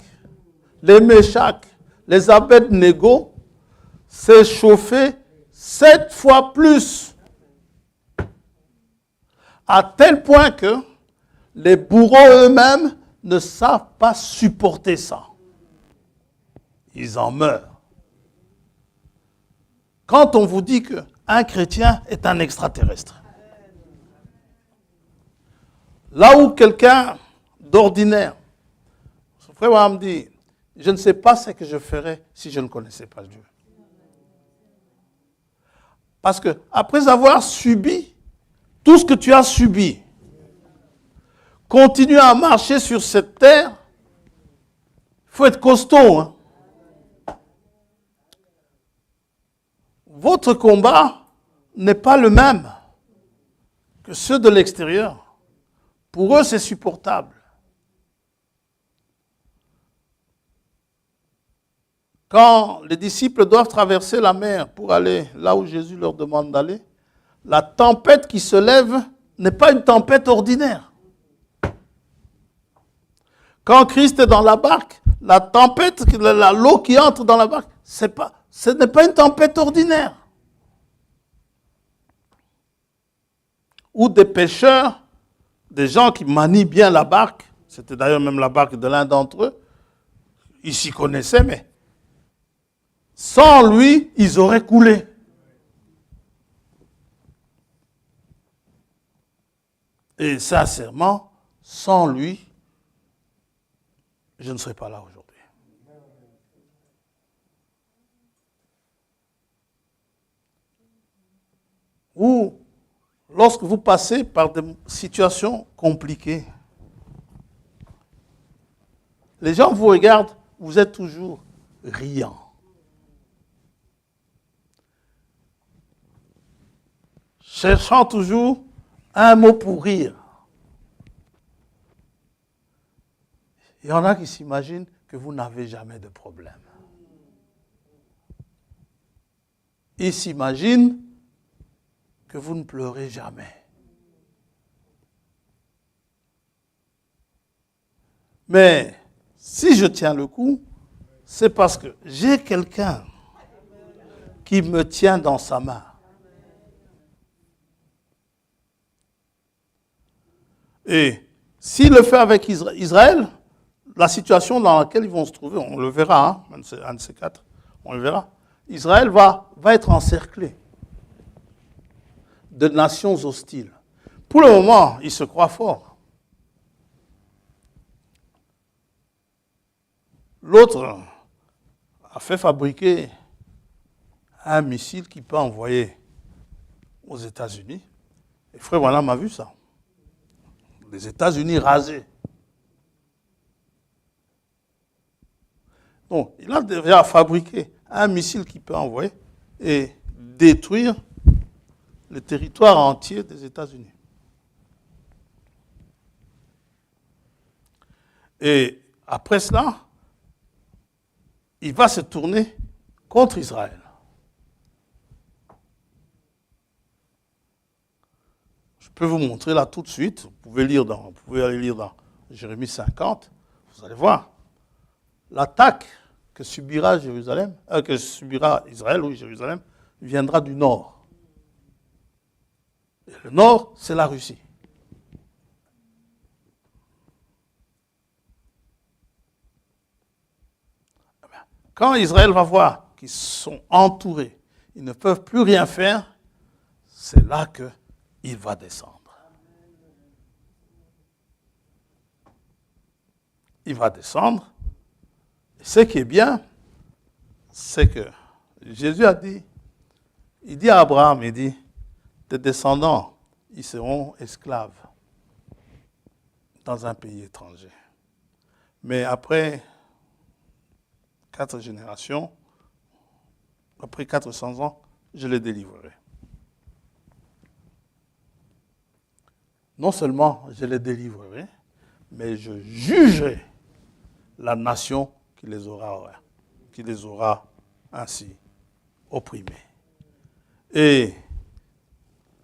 les Meshach, les Abednego, c'est chauffer 7 fois plus. À tel point que les bourreaux eux-mêmes ne savent pas supporter ça. Ils en meurent. Quand on vous dit qu'un chrétien est un extraterrestre, là où quelqu'un d'ordinaire, son frère va me dire, je ne sais pas ce que je ferais si je ne connaissais pas Dieu. Parce que après avoir subi tout ce que tu as subi, continuer à marcher sur cette terre, il faut être costaud. Hein? Votre combat n'est pas le même que ceux de l'extérieur. Pour eux, c'est supportable. Quand les disciples doivent traverser la mer pour aller là où Jésus leur demande d'aller, la tempête qui se lève n'est pas une tempête ordinaire. Quand Christ est dans la barque, la tempête, l'eau qui entre dans la barque, ce n'est pas une tempête ordinaire. Ou des pêcheurs, des gens qui manient bien la barque, c'était d'ailleurs même la barque de l'un d'entre eux, ils s'y connaissaient, mais sans lui, ils auraient coulé. Et sincèrement, sans lui, je ne serais pas là aujourd'hui. Ou lorsque vous passez par des situations compliquées, les gens vous regardent, vous êtes toujours riant. Cherchant toujours un mot pour rire. Il y en a qui s'imaginent que vous n'avez jamais de problème. Ils s'imaginent que vous ne pleurez jamais. Mais si je tiens le coup, c'est parce que j'ai quelqu'un qui me tient dans sa main. Et s'il le fait avec Israël, la situation dans laquelle ils vont se trouver, on le verra, hein, un de ces quatre, on le verra. Israël va être encerclé de nations hostiles. Pour le moment, ils se croient forts. L'autre a fait fabriquer un missile qui peut envoyer aux États-Unis. Et frère Branham a vu ça. Les États-Unis rasés. Donc, il a déjà fabriqué un missile qui peut envoyer et détruire le territoire entier des États-Unis. Et après cela, il va se tourner contre Israël. Je peux vous montrer là tout de suite. Vous pouvez aller lire dans Jérémie 50. Vous allez voir l'attaque que subira Jérusalem, que subira Israël, oui, Jérusalem, viendra du nord. Et le nord, c'est la Russie. Quand Israël va voir qu'ils sont entourés, ils ne peuvent plus rien faire, c'est là qu'il va descendre. Il va descendre. Et ce qui est bien, c'est que Jésus a dit, il dit à Abraham, il dit, tes descendants, ils seront esclaves dans un pays étranger. Mais après 4 générations, après 400 ans, je les délivrerai. Non seulement je les délivrerai, mais je jugerai la nation qui les aura ainsi opprimés. Et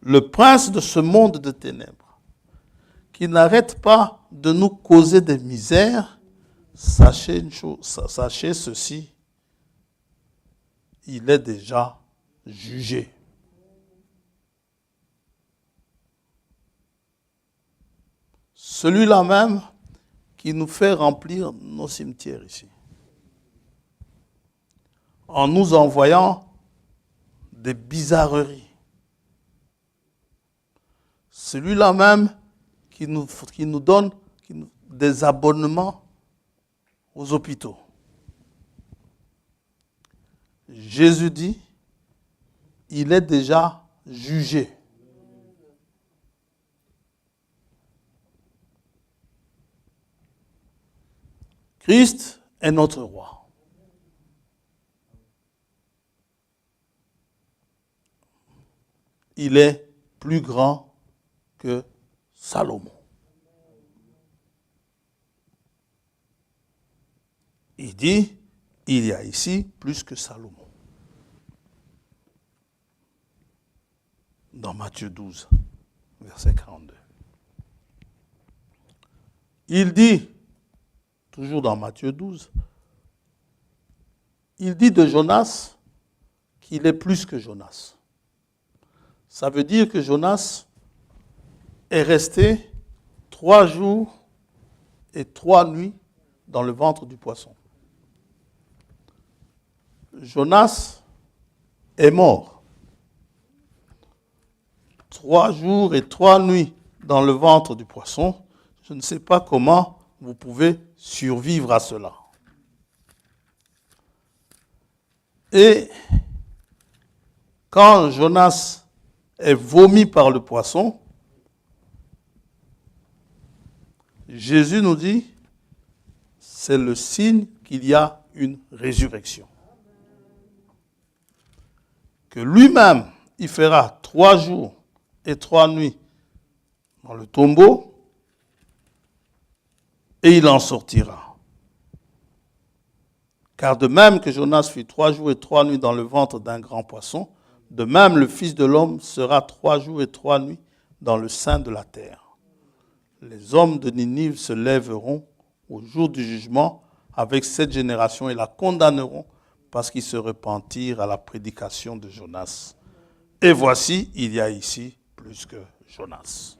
le prince de ce monde de ténèbres, qui n'arrête pas de nous causer des misères, sachez une chose, sachez ceci, il est déjà jugé. Celui-là même qui nous fait remplir nos cimetières ici, en nous envoyant des bizarreries. Celui-là même qui nous donne des abonnements aux hôpitaux. Jésus dit, il est déjà jugé. Christ est notre roi. Il est plus grand que Salomon. Il dit, il y a ici plus que Salomon. Dans Matthieu 12, verset 42. Il dit, toujours dans Matthieu 12, il dit de Jonas qu'il est plus que Jonas. Ça veut dire que Jonas est resté 3 jours et 3 nuits dans le ventre du poisson. Jonas est mort. 3 jours et 3 nuits dans le ventre du poisson. Je ne sais pas comment vous pouvez survivre à cela. Et quand Jonas est vomi par le poisson, Jésus nous dit, c'est le signe qu'il y a une résurrection. Que lui-même, il fera 3 jours et 3 nuits dans le tombeau, et il en sortira. Car de même que Jonas fut 3 jours et 3 nuits dans le ventre d'un grand poisson, de même le Fils de l'homme sera 3 jours et 3 nuits dans le sein de la terre. Les hommes de Ninive se lèveront au jour du jugement avec cette génération et la condamneront parce qu'ils se repentirent à la prédication de Jonas. Et voici, il y a ici plus que Jonas.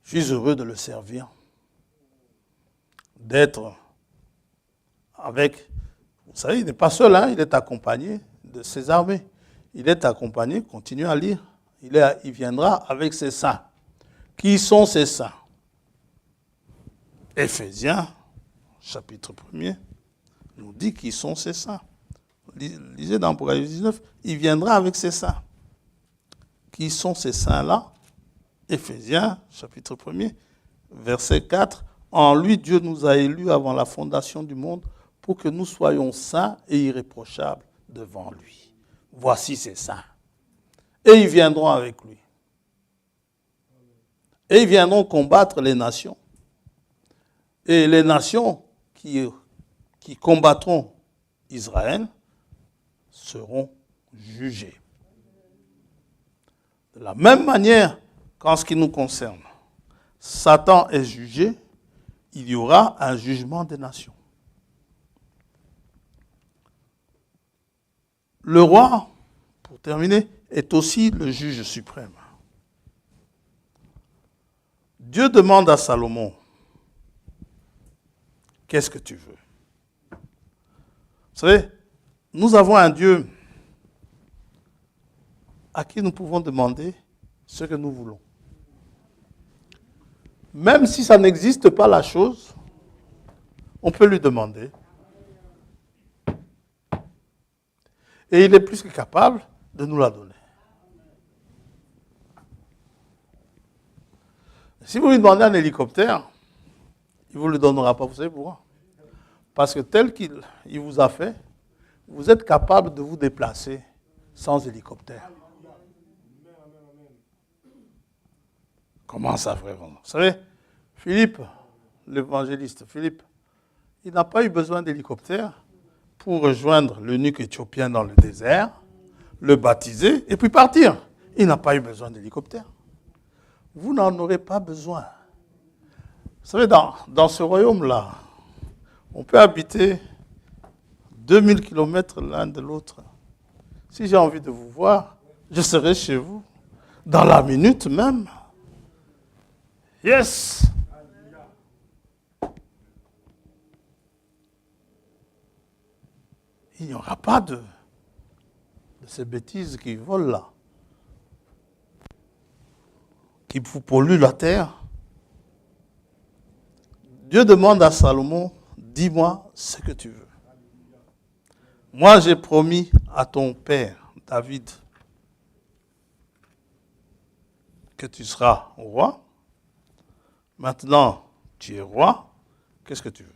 Je suis heureux de le servir, d'être avec, vous savez, il n'est pas seul, il est accompagné de ses armées. Il est accompagné, continuez à lire, il viendra avec ses saints. Qui sont ces saints? Éphésiens, chapitre 1er, nous dit qui sont ces saints. Lisez dans Apocalypse 19, il viendra avec ses saints. Qui sont ces saints-là? Éphésiens, chapitre 1er, verset 4. En lui, Dieu nous a élus avant la fondation du monde pour que nous soyons saints et irréprochables devant lui. Voici ses saints. Et ils viendront avec lui. Et ils viendront combattre les nations. Et les nations qui combattront Israël seront jugées. De la même manière qu'en ce qui nous concerne, Satan est jugé, il y aura un jugement des nations. Le roi, pour terminer, est aussi le juge suprême. Dieu demande à Salomon, qu'est-ce que tu veux? Vous savez, nous avons un Dieu à qui nous pouvons demander ce que nous voulons. Même si ça n'existe pas la chose, on peut lui demander. Et il est plus que capable de nous la donner. Si vous lui demandez un hélicoptère, il ne vous le donnera pas. Vous savez pourquoi? Parce que tel qu'il vous a fait, vous êtes capable de vous déplacer sans hélicoptère. Comment ça, frère? Vous savez, Philippe, l'évangéliste Philippe, il n'a pas eu besoin d'hélicoptère pour rejoindre l'eunuque éthiopien dans le désert, le baptiser et puis partir. Il n'a pas eu besoin d'hélicoptère. Vous n'en aurez pas besoin. Vous savez, dans ce royaume-là, on peut habiter 2000 kilomètres l'un de l'autre. Si j'ai envie de vous voir, je serai chez vous dans la minute même. Yes! Il n'y aura pas de ces bêtises qui volent là, qui vous polluent la terre. Dieu demande à Salomon, dis-moi ce que tu veux. Moi, j'ai promis à ton père, David, que tu seras roi. Maintenant, tu es roi. Qu'est-ce que tu veux?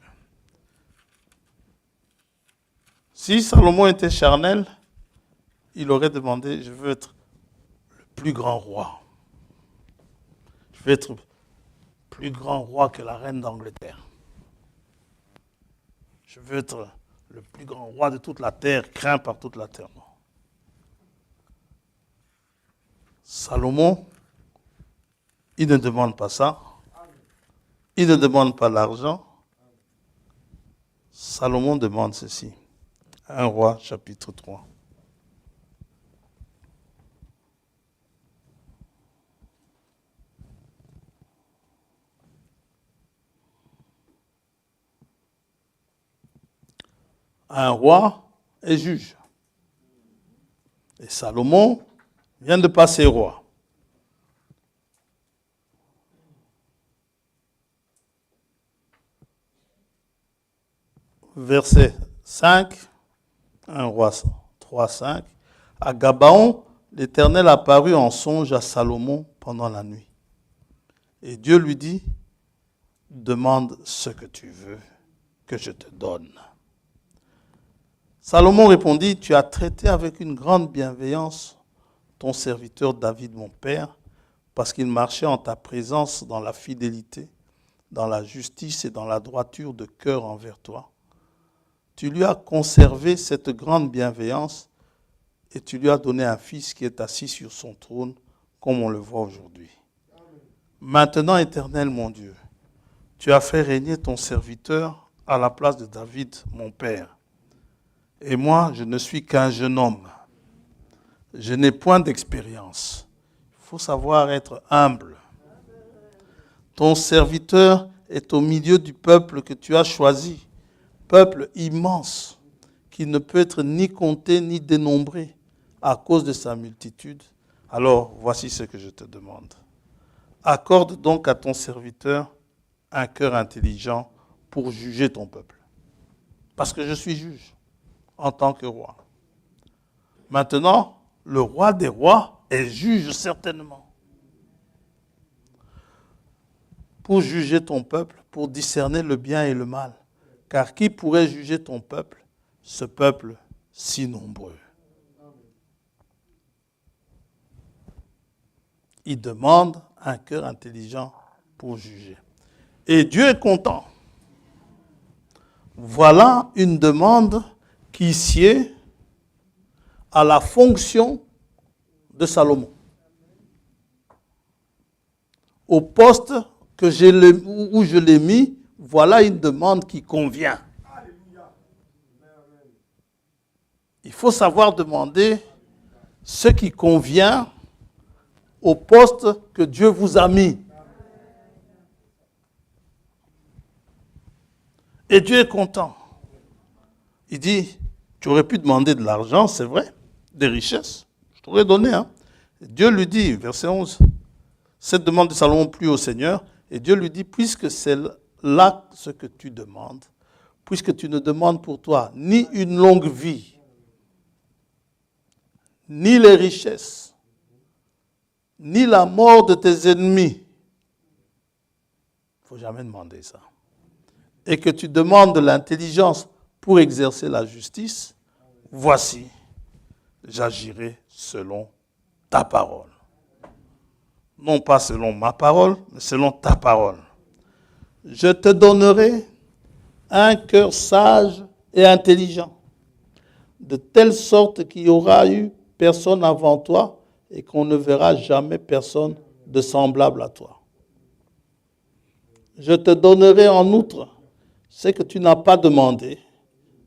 Si Salomon était charnel, il aurait demandé, je veux être le plus grand roi. Je veux être plus grand roi que la reine d'Angleterre. Je veux être le plus grand roi de toute la terre, craint par toute la terre. Non. Salomon, il ne demande pas ça. Il ne demande pas l'argent. Salomon demande ceci. 1 Roi, chapitre 3. Un roi est juge. Et Salomon vient de passer roi. Verset 5, 1 Roi 3, 5. À Gabaon, l'Éternel apparut en songe à Salomon pendant la nuit. Et Dieu lui dit, demande ce que tu veux que je te donne. Salomon répondit, tu as traité avec une grande bienveillance ton serviteur David, mon père, parce qu'il marchait en ta présence dans la fidélité, dans la justice et dans la droiture de cœur envers toi. Tu lui as conservé cette grande bienveillance et tu lui as donné un fils qui est assis sur son trône, comme on le voit aujourd'hui. Maintenant, Éternel mon Dieu, tu as fait régner ton serviteur à la place de David, mon père. Et moi, je ne suis qu'un jeune homme. Je n'ai point d'expérience. Il faut savoir être humble. Ton serviteur est au milieu du peuple que tu as choisi, peuple immense, qui ne peut être ni compté ni dénombré à cause de sa multitude. Alors, voici ce que je te demande. Accorde donc à ton serviteur un cœur intelligent pour juger ton peuple. Parce que je suis juge en tant que roi. Maintenant, le roi des rois est juge certainement. pour juger ton peuple, pour discerner le bien et le mal. Car qui pourrait juger ton peuple, ce peuple si nombreux? Il demande un cœur intelligent pour juger. Et Dieu est content. Voilà une demande qui sied à la fonction de Salomon. Au poste où je l'ai mis, voilà une demande qui convient. Il faut savoir demander ce qui convient au poste que Dieu vous a mis. Et Dieu est content. Il dit, tu aurais pu demander de l'argent, c'est vrai, des richesses. Je t'aurais donné. Dieu lui dit, verset 11, cette demande de Salomon plut au Seigneur, et Dieu lui dit, puisque c'est là ce que tu demandes, puisque tu ne demandes pour toi ni une longue vie, ni les richesses, ni la mort de tes ennemis. Il ne faut jamais demander ça. Et que tu demandes de l'intelligence pour exercer la justice, voici, j'agirai selon ta parole. Non pas selon ma parole, mais selon ta parole. Je te donnerai un cœur sage et intelligent, de telle sorte qu'il y aura eu personne avant toi et qu'on ne verra jamais personne de semblable à toi. Je te donnerai en outre ce que tu n'as pas demandé,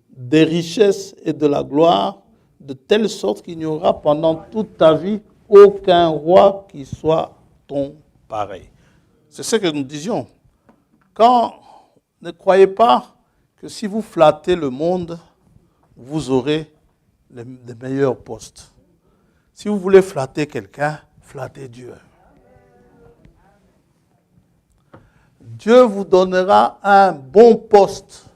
des richesses et de la gloire, de telle sorte qu'il n'y aura pendant toute ta vie aucun roi qui soit ton pareil. C'est ce que nous disions. Ne croyez pas que si vous flattez le monde, vous aurez les meilleurs postes. Si vous voulez flatter quelqu'un, flattez Dieu. Dieu vous donnera un bon poste.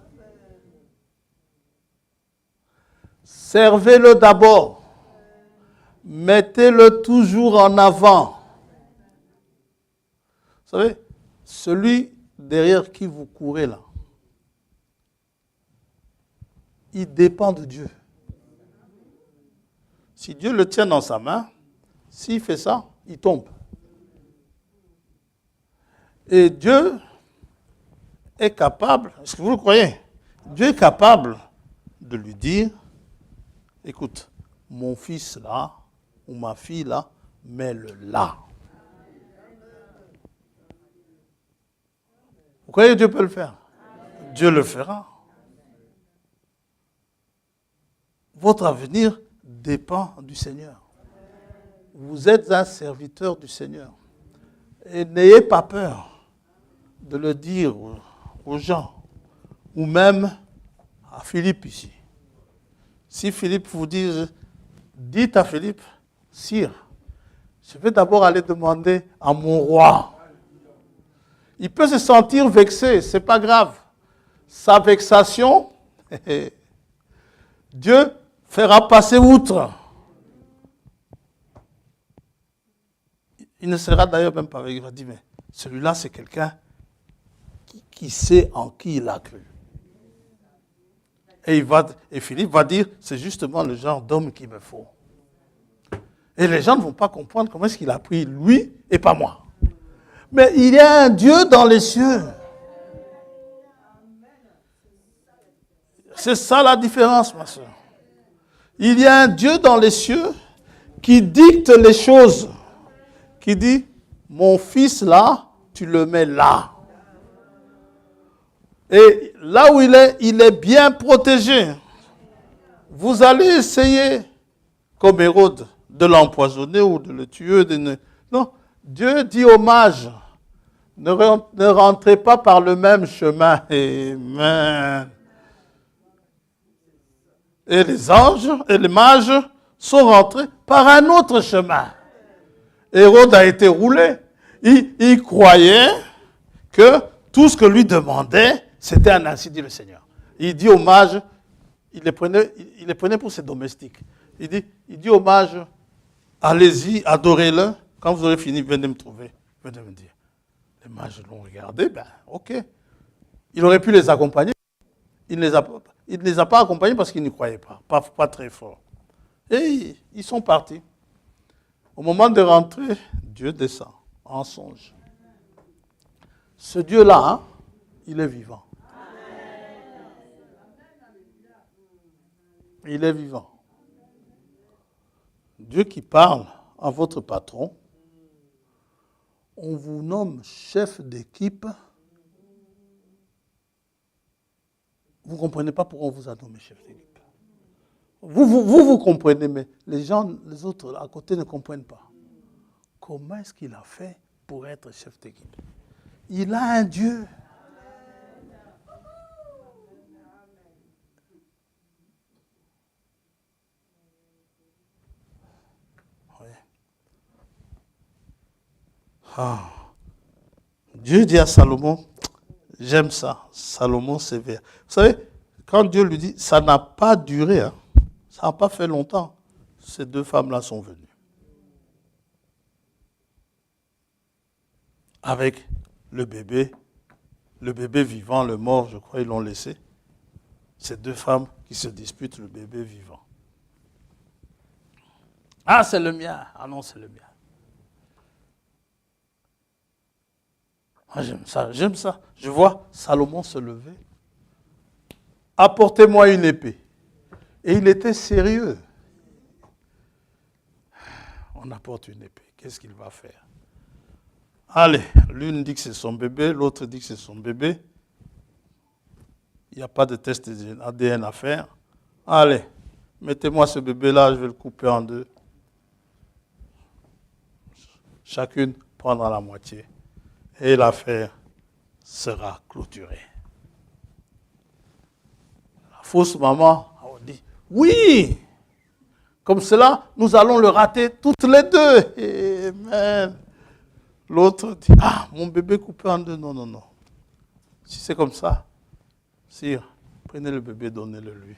Servez-le d'abord. Mettez-le toujours en avant. Vous savez, celui derrière qui vous courez là, il dépend de Dieu. Si Dieu le tient dans sa main, s'il fait ça, il tombe. Et Dieu est capable, est-ce que vous le croyez? Dieu est capable de lui dire, écoute, mon fils là, ou ma fille là, mets-le là. Vous croyez que Dieu peut le faire? Dieu le fera. Votre avenir dépend du Seigneur. Vous êtes un serviteur du Seigneur. Et n'ayez pas peur de le dire aux gens, ou même à Philippe ici. Si Philippe vous dit, dites à Philippe, sire, je vais d'abord aller demander à mon roi. Il peut se sentir vexé, ce n'est pas grave. Sa vexation, Dieu fera passer outre. Il ne sera d'ailleurs même pas avec. Il va dire, mais celui-là, c'est quelqu'un qui sait en qui il a cru. Et Philippe va dire, c'est justement le genre d'homme qu'il me faut. Et les gens ne vont pas comprendre comment est-ce qu'il a pris lui et pas moi. Mais il y a un Dieu dans les cieux. C'est ça la différence, ma soeur. Il y a un Dieu dans les cieux qui dicte les choses. Qui dit, mon fils là, tu le mets là. Et là où il est bien protégé. Vous allez essayer, comme Hérode, de l'empoisonner ou de le tuer. Non, Dieu dit aux mages, ne rentrez pas par le même chemin. Amen. Et les anges et les mages sont rentrés par un autre chemin. Hérode a été roulé. Il croyait que tout ce que lui demandait, c'était un ainsi dit le Seigneur. Il dit aux mages, il les prenait pour ses domestiques. Il dit aux mages, allez-y, adorez-le. Quand vous aurez fini, venez me trouver. Venez me dire. Les mages l'ont regardé, ben ok. Il aurait pu les accompagner. Il ne les a pas accompagnés parce qu'il n'y croyait pas très fort. Et ils sont partis. Au moment de rentrer, Dieu descend en songe. Ce Dieu-là, hein, il est vivant. Il est vivant. Dieu qui parle à votre patron, on vous nomme chef d'équipe. Vous ne comprenez pas pourquoi on vous a nommé chef d'équipe. Vous comprenez, mais les autres à côté ne comprennent pas. Comment est-ce qu'il a fait pour être chef d'équipe? Il a un Dieu. Oui. Ah. Dieu dit à Salomon, j'aime ça, Salomon sévère. Vous savez, quand Dieu lui dit, ça n'a pas duré, hein, ça n'a pas fait longtemps, ces deux femmes-là sont venues. Avec le bébé vivant, le mort, je crois, ils l'ont laissé. Ces deux femmes qui se disputent le bébé vivant. Ah, c'est le mien. Ah non, c'est le mien. Ah, j'aime ça. Je vois Salomon se lever. Apportez-moi une épée. Et il était sérieux. On apporte une épée. Qu'est-ce qu'il va faire? Allez, l'une dit que c'est son bébé, l'autre dit que c'est son bébé. Il n'y a pas de test ADN à faire. Allez, mettez-moi ce bébé-là, je vais le couper en deux. Chacune prendra la moitié. Et l'affaire sera clôturée. La fausse maman a dit, oui, comme cela, nous allons le rater toutes les deux. Amen. L'autre dit, ah, mon bébé coupé en deux. Non, non, non. Si c'est comme ça, sire, prenez le bébé, donnez-le lui.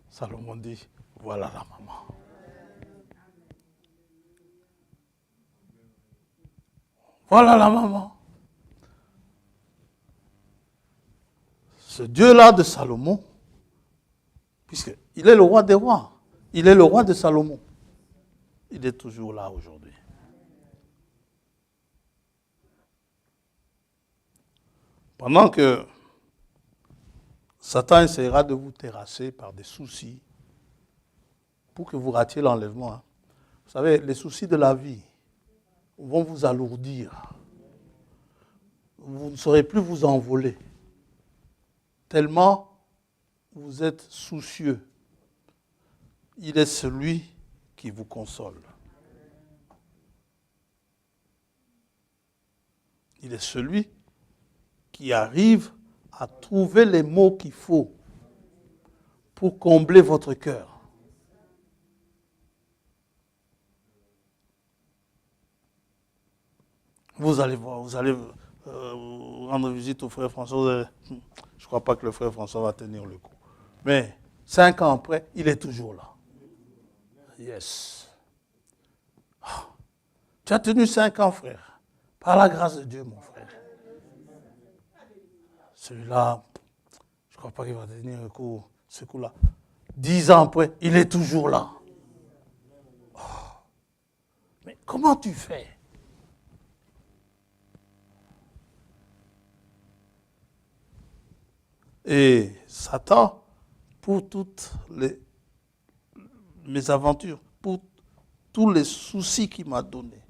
Salomon dit, voilà la maman. Voilà la maman. Ce Dieu-là de Salomon, puisqu'il est le roi des rois, il est le roi de Salomon, il est toujours là aujourd'hui. Pendant que Satan essaiera de vous terrasser par des soucis pour que vous ratiez l'enlèvement. Hein. Vous savez, les soucis de la vie vont vous alourdir. Vous ne saurez plus vous envoler. Tellement vous êtes soucieux. Il est celui qui vous console. Il est celui qui arrive à trouver les mots qu'il faut pour combler votre cœur. Vous allez voir, vous allez rendre visite au frère François. Je ne crois pas que le frère François va tenir le coup. Mais 5 ans après, il est toujours là. Yes. Tu as tenu 5 ans, frère. Par la grâce de Dieu, mon frère. Celui-là, je ne crois pas qu'il va tenir le coup, ce coup-là. 10 ans après, il est toujours là. Oh. Mais comment tu fais? Et Satan, pour toutes mes aventures, pour tous les soucis qu'il m'a donnés,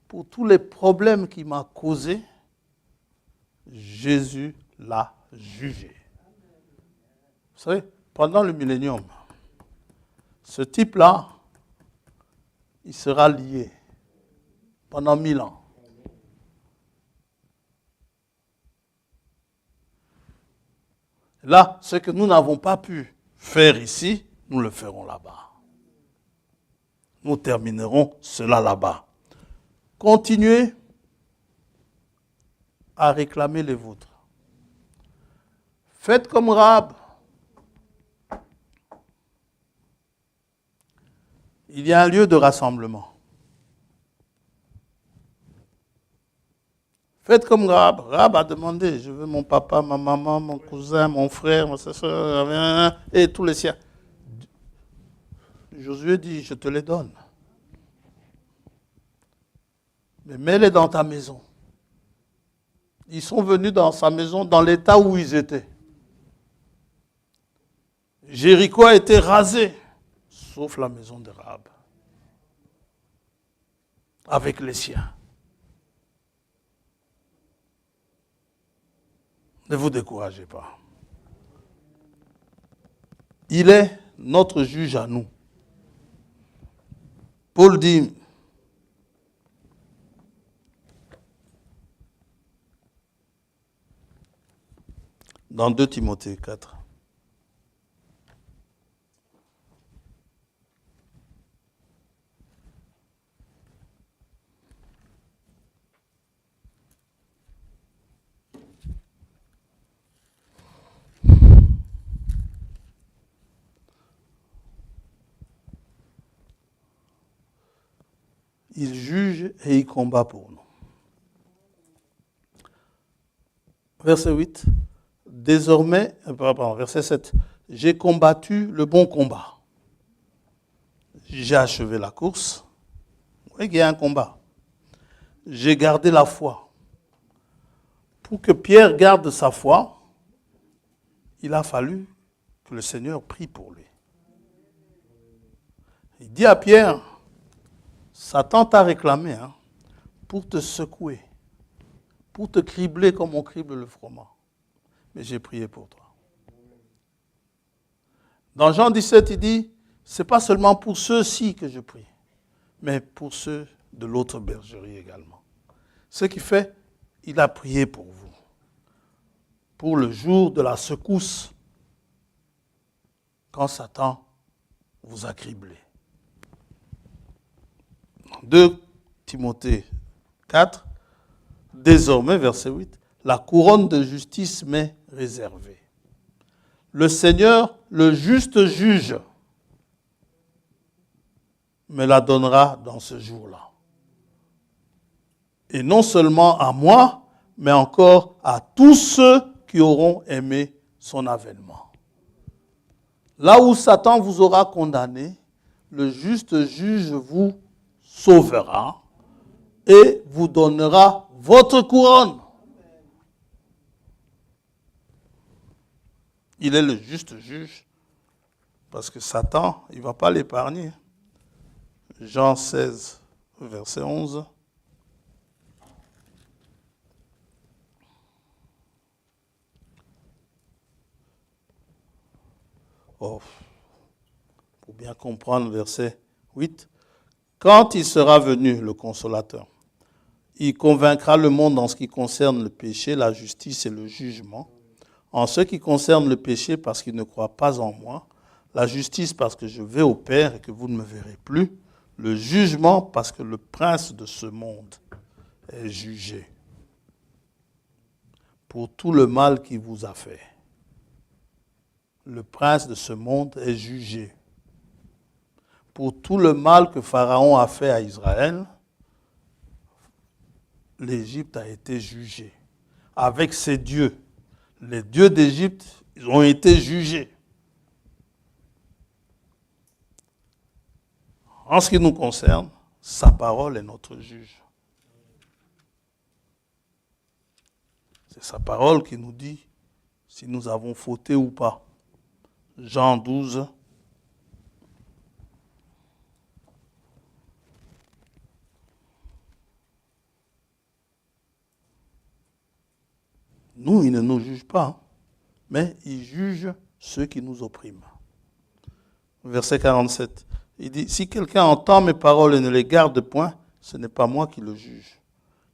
pour tous les problèmes qu'il m'a causés, Jésus l'a jugé. Vous savez, pendant le millénium, ce type-là, il sera lié pendant 1000 ans. Là, ce que nous n'avons pas pu faire ici, nous le ferons là-bas. Nous terminerons cela là-bas. Continuez à réclamer les vôtres. Faites comme Rahab. Il y a un lieu de rassemblement. Faites comme Rahab. Rahab a demandé, je veux mon papa, ma maman, mon cousin, mon frère, ma soeur, et tous les siens. Josué dit, je te les donne. Mais mets-les dans ta maison. Ils sont venus dans sa maison dans l'état où ils étaient. Jéricho a été rasé, sauf la maison de Rahab, avec les siens. Ne vous découragez pas. Il est notre juge à nous. Paul dit, dans 2 Timothée 4, il juge et il combat pour nous. Verset 8. Désormais, verset 7. J'ai combattu le bon combat. J'ai achevé la course. Vous voyez qu'il y a un combat. J'ai gardé la foi. Pour que Pierre garde sa foi, il a fallu que le Seigneur prie pour lui. Il dit à Pierre, Satan t'a réclamé pour te secouer, pour te cribler comme on crible le froment. Mais j'ai prié pour toi. Dans Jean 17, il dit, ce n'est pas seulement pour ceux-ci que je prie, mais pour ceux de l'autre bergerie également. Ce qui fait, il a prié pour vous, pour le jour de la secousse, quand Satan vous a criblé. 2 Timothée 4, désormais, verset 8, la couronne de justice m'est réservée. Le Seigneur, le juste juge, me la donnera dans ce jour-là. Et non seulement à moi, mais encore à tous ceux qui auront aimé son avènement. Là où Satan vous aura condamné, le juste juge vous sauvera et vous donnera votre couronne. Il est le juste juge parce que Satan, il ne va pas l'épargner. Jean 16, verset 11. Pour bien comprendre, verset 8. Quand il sera venu, le consolateur, il convaincra le monde en ce qui concerne le péché, la justice et le jugement. En ce qui concerne le péché, parce qu'il ne croit pas en moi. La justice, parce que je vais au Père et que vous ne me verrez plus. Le jugement, parce que le prince de ce monde est jugé pour tout le mal qu'il vous a fait. Le prince de ce monde est jugé pour tout le mal que Pharaon a fait à Israël. L'Égypte a été jugée avec ses dieux. Les dieux d'Égypte, ils ont été jugés. En ce qui nous concerne, sa parole est notre juge. C'est sa parole qui nous dit si nous avons fauté ou pas. Jean 12. Nous, il ne nous juge pas, mais il juge ceux qui nous oppriment. Verset 47. Il dit, si quelqu'un entend mes paroles et ne les garde point, ce n'est pas moi qui le juge.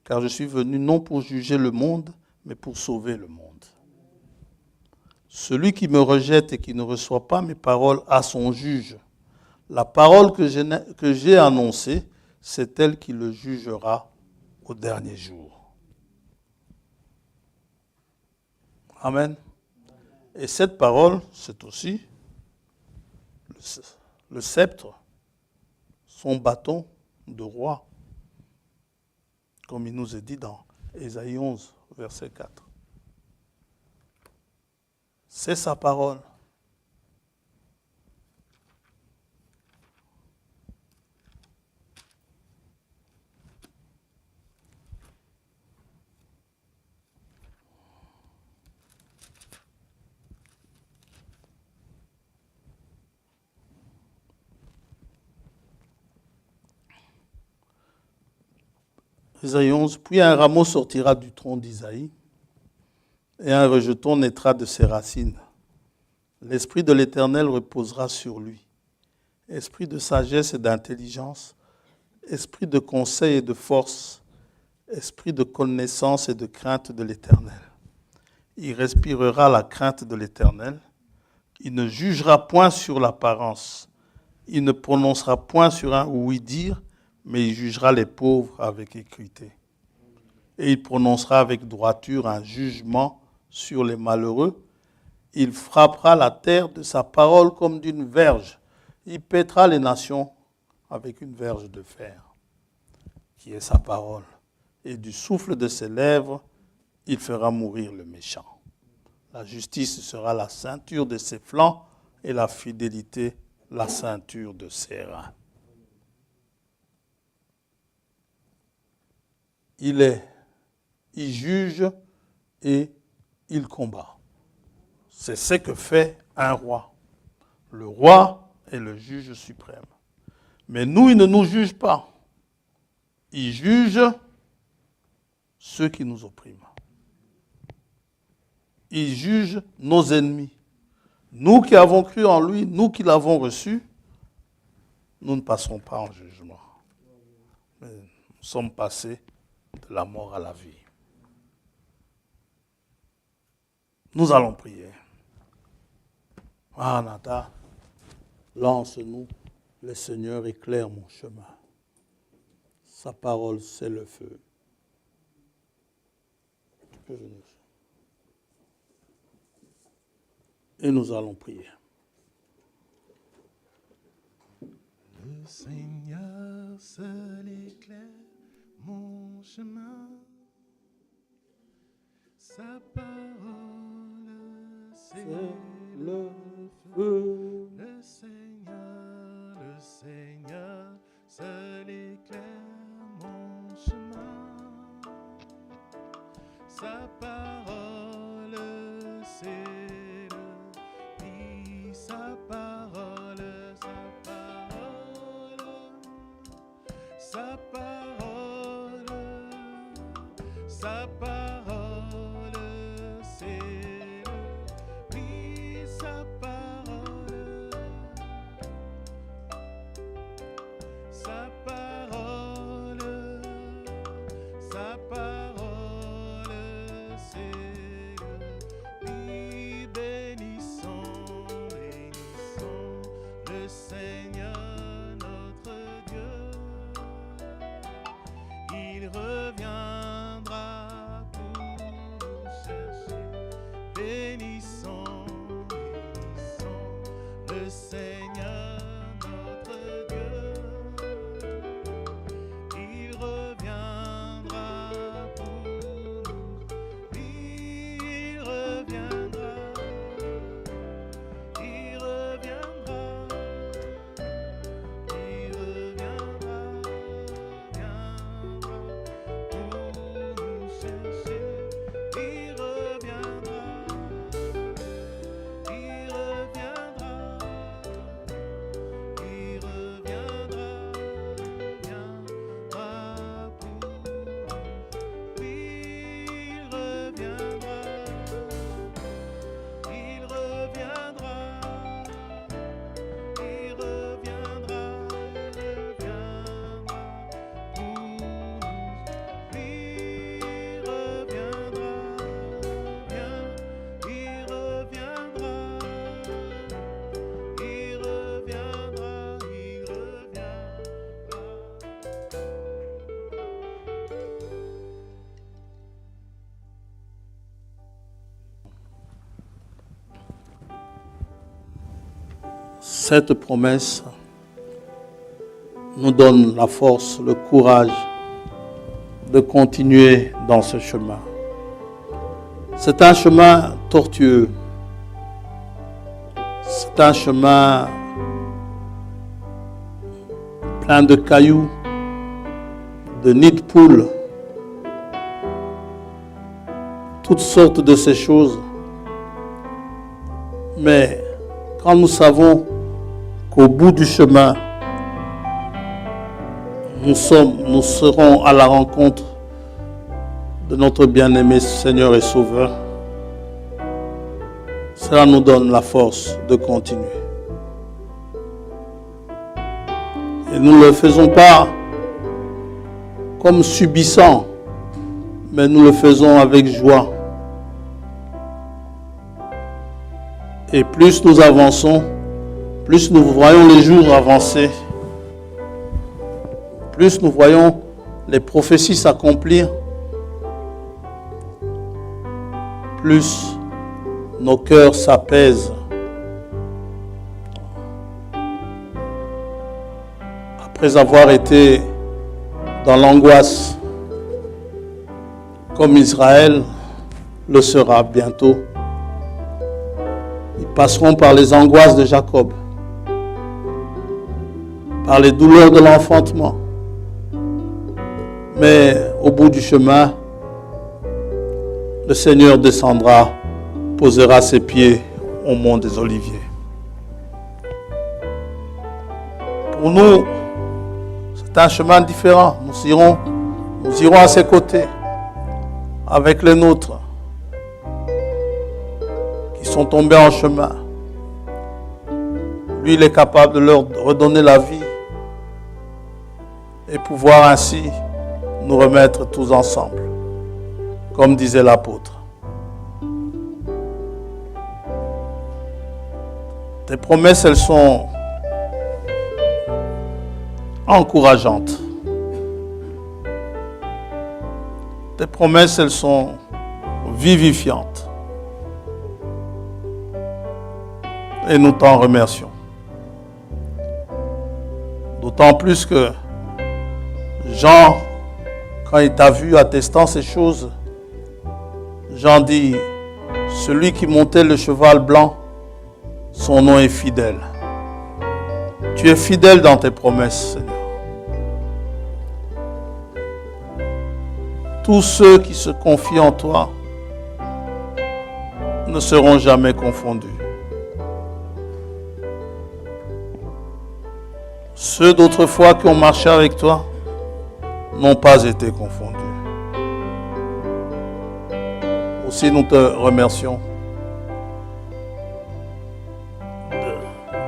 Car je suis venu non pour juger le monde, mais pour sauver le monde. Celui qui me rejette et qui ne reçoit pas mes paroles a son juge. La parole que j'ai annoncée, c'est elle qui le jugera au dernier jour. Amen. Et cette parole, c'est aussi le sceptre, son bâton de roi, comme il nous est dit dans Ésaïe 11, verset 4. C'est sa parole. Ésaïe 11, puis un rameau sortira du tronc d'Isaïe, et un rejeton naîtra de ses racines. L'Esprit de l'Éternel reposera sur lui. Esprit de sagesse et d'intelligence, esprit de conseil et de force, esprit de connaissance et de crainte de l'Éternel. Il respirera la crainte de l'Éternel. Il ne jugera point sur l'apparence. Il ne prononcera point sur un oui-dire, mais il jugera les pauvres avec équité. Et il prononcera avec droiture un jugement sur les malheureux. Il frappera la terre de sa parole comme d'une verge. Il pètera les nations avec une verge de fer, qui est sa parole. Et du souffle de ses lèvres, il fera mourir le méchant. La justice sera la ceinture de ses flancs et la fidélité la ceinture de ses reins. Il juge et il combat. C'est ce que fait un roi. Le roi est le juge suprême. Mais nous, il ne nous juge pas. Il juge ceux qui nous oppriment. Il juge nos ennemis. Nous qui avons cru en lui, nous qui l'avons reçu, nous ne passerons pas en jugement. Mais nous sommes passés de la mort à la vie. Nous allons prier. Maranatha, lance-nous, le Seigneur éclaire mon chemin. Sa parole, c'est le feu. Tu peux venir. Et nous allons prier. Le Seigneur seul éclaire mon chemin. Sa parole, c'est le feu. Le Seigneur seul éclaire mon chemin. Sa parole, c'est sa parole, sa parole, sa parole, c'est oui, sa parole, sa parole, sa parole, c'est oui, bénissons le Seigneur notre Dieu. Il reviendra pour nous chercher. Bénissons le Seigneur notre Dieu. Il reviendra pour nous. Il reviendra. Il reviendra. Il reviendra. Viendra pour nous chercher. Il reviendra. Il reviendra. Il reviendra. Viendra pour nous. Oui, il reviendra. Il reviendra. Il reviendra. Viendra pour nous. Oui, il reviendra. Viens, il reviendra. Il reviendra. Il reviendra. Cette promesse nous donne la force, le courage de continuer dans ce chemin. C'est un chemin tortueux. C'est un chemin plein de cailloux, de nids de poules, toutes sortes de ces choses. Mais quand nous savons qu'au bout du chemin, nous serons à la rencontre de notre bien-aimé Seigneur et Sauveur, cela nous donne la force de continuer. Et nous ne le faisons pas comme subissant, mais nous le faisons avec joie. Et plus nous avançons, plus nous voyons les jours avancer, plus nous voyons les prophéties s'accomplir, plus nos cœurs s'apaisent. Après avoir été dans l'angoisse, comme Israël le sera bientôt, ils passeront par les angoisses de Jacob, par les douleurs de l'enfantement. Mais au bout du chemin, le Seigneur descendra, posera ses pieds au mont des Oliviers. Pour nous, c'est un chemin différent. Nous irons à ses côtés, avec les nôtres, qui sont tombés en chemin. Lui, il est capable de leur redonner la vie et pouvoir ainsi nous remettre tous ensemble, comme disait l'apôtre. Tes promesses, elles sont encourageantes. Tes promesses, elles sont vivifiantes. Et nous t'en remercions. D'autant plus que Jean, quand il t'a vu attestant ces choses, Jean dit, celui qui montait le cheval blanc, son nom est fidèle. Tu es fidèle dans tes promesses, Seigneur. Tous ceux qui se confient en toi ne seront jamais confondus. Ceux d'autrefois qui ont marché avec toi n'ont pas été confondus. Aussi, nous te remercions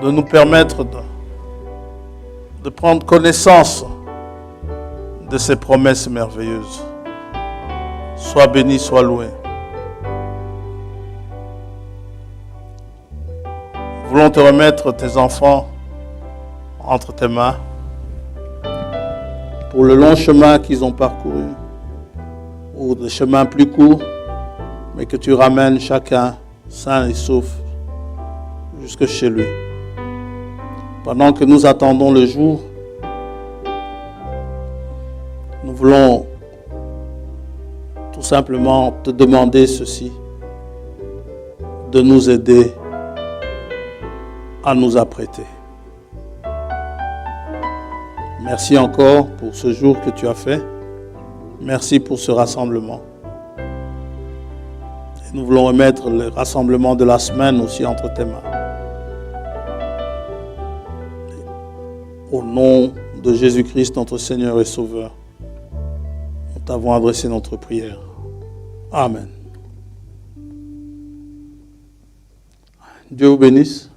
de nous permettre de prendre connaissance de ces promesses merveilleuses. Sois béni, sois loué. Nous voulons te remettre tes enfants entre tes mains pour le long chemin qu'ils ont parcouru, ou des chemins plus courts, mais que tu ramènes chacun sain et sauf jusque chez lui. Pendant que nous attendons le jour, nous voulons tout simplement te demander ceci, de nous aider à nous apprêter. Merci encore pour ce jour que tu as fait. Merci pour ce rassemblement. Et nous voulons remettre le rassemblement de la semaine aussi entre tes mains. Au nom de Jésus-Christ, notre Seigneur et Sauveur, nous t'avons adressé notre prière. Amen. Dieu vous bénisse.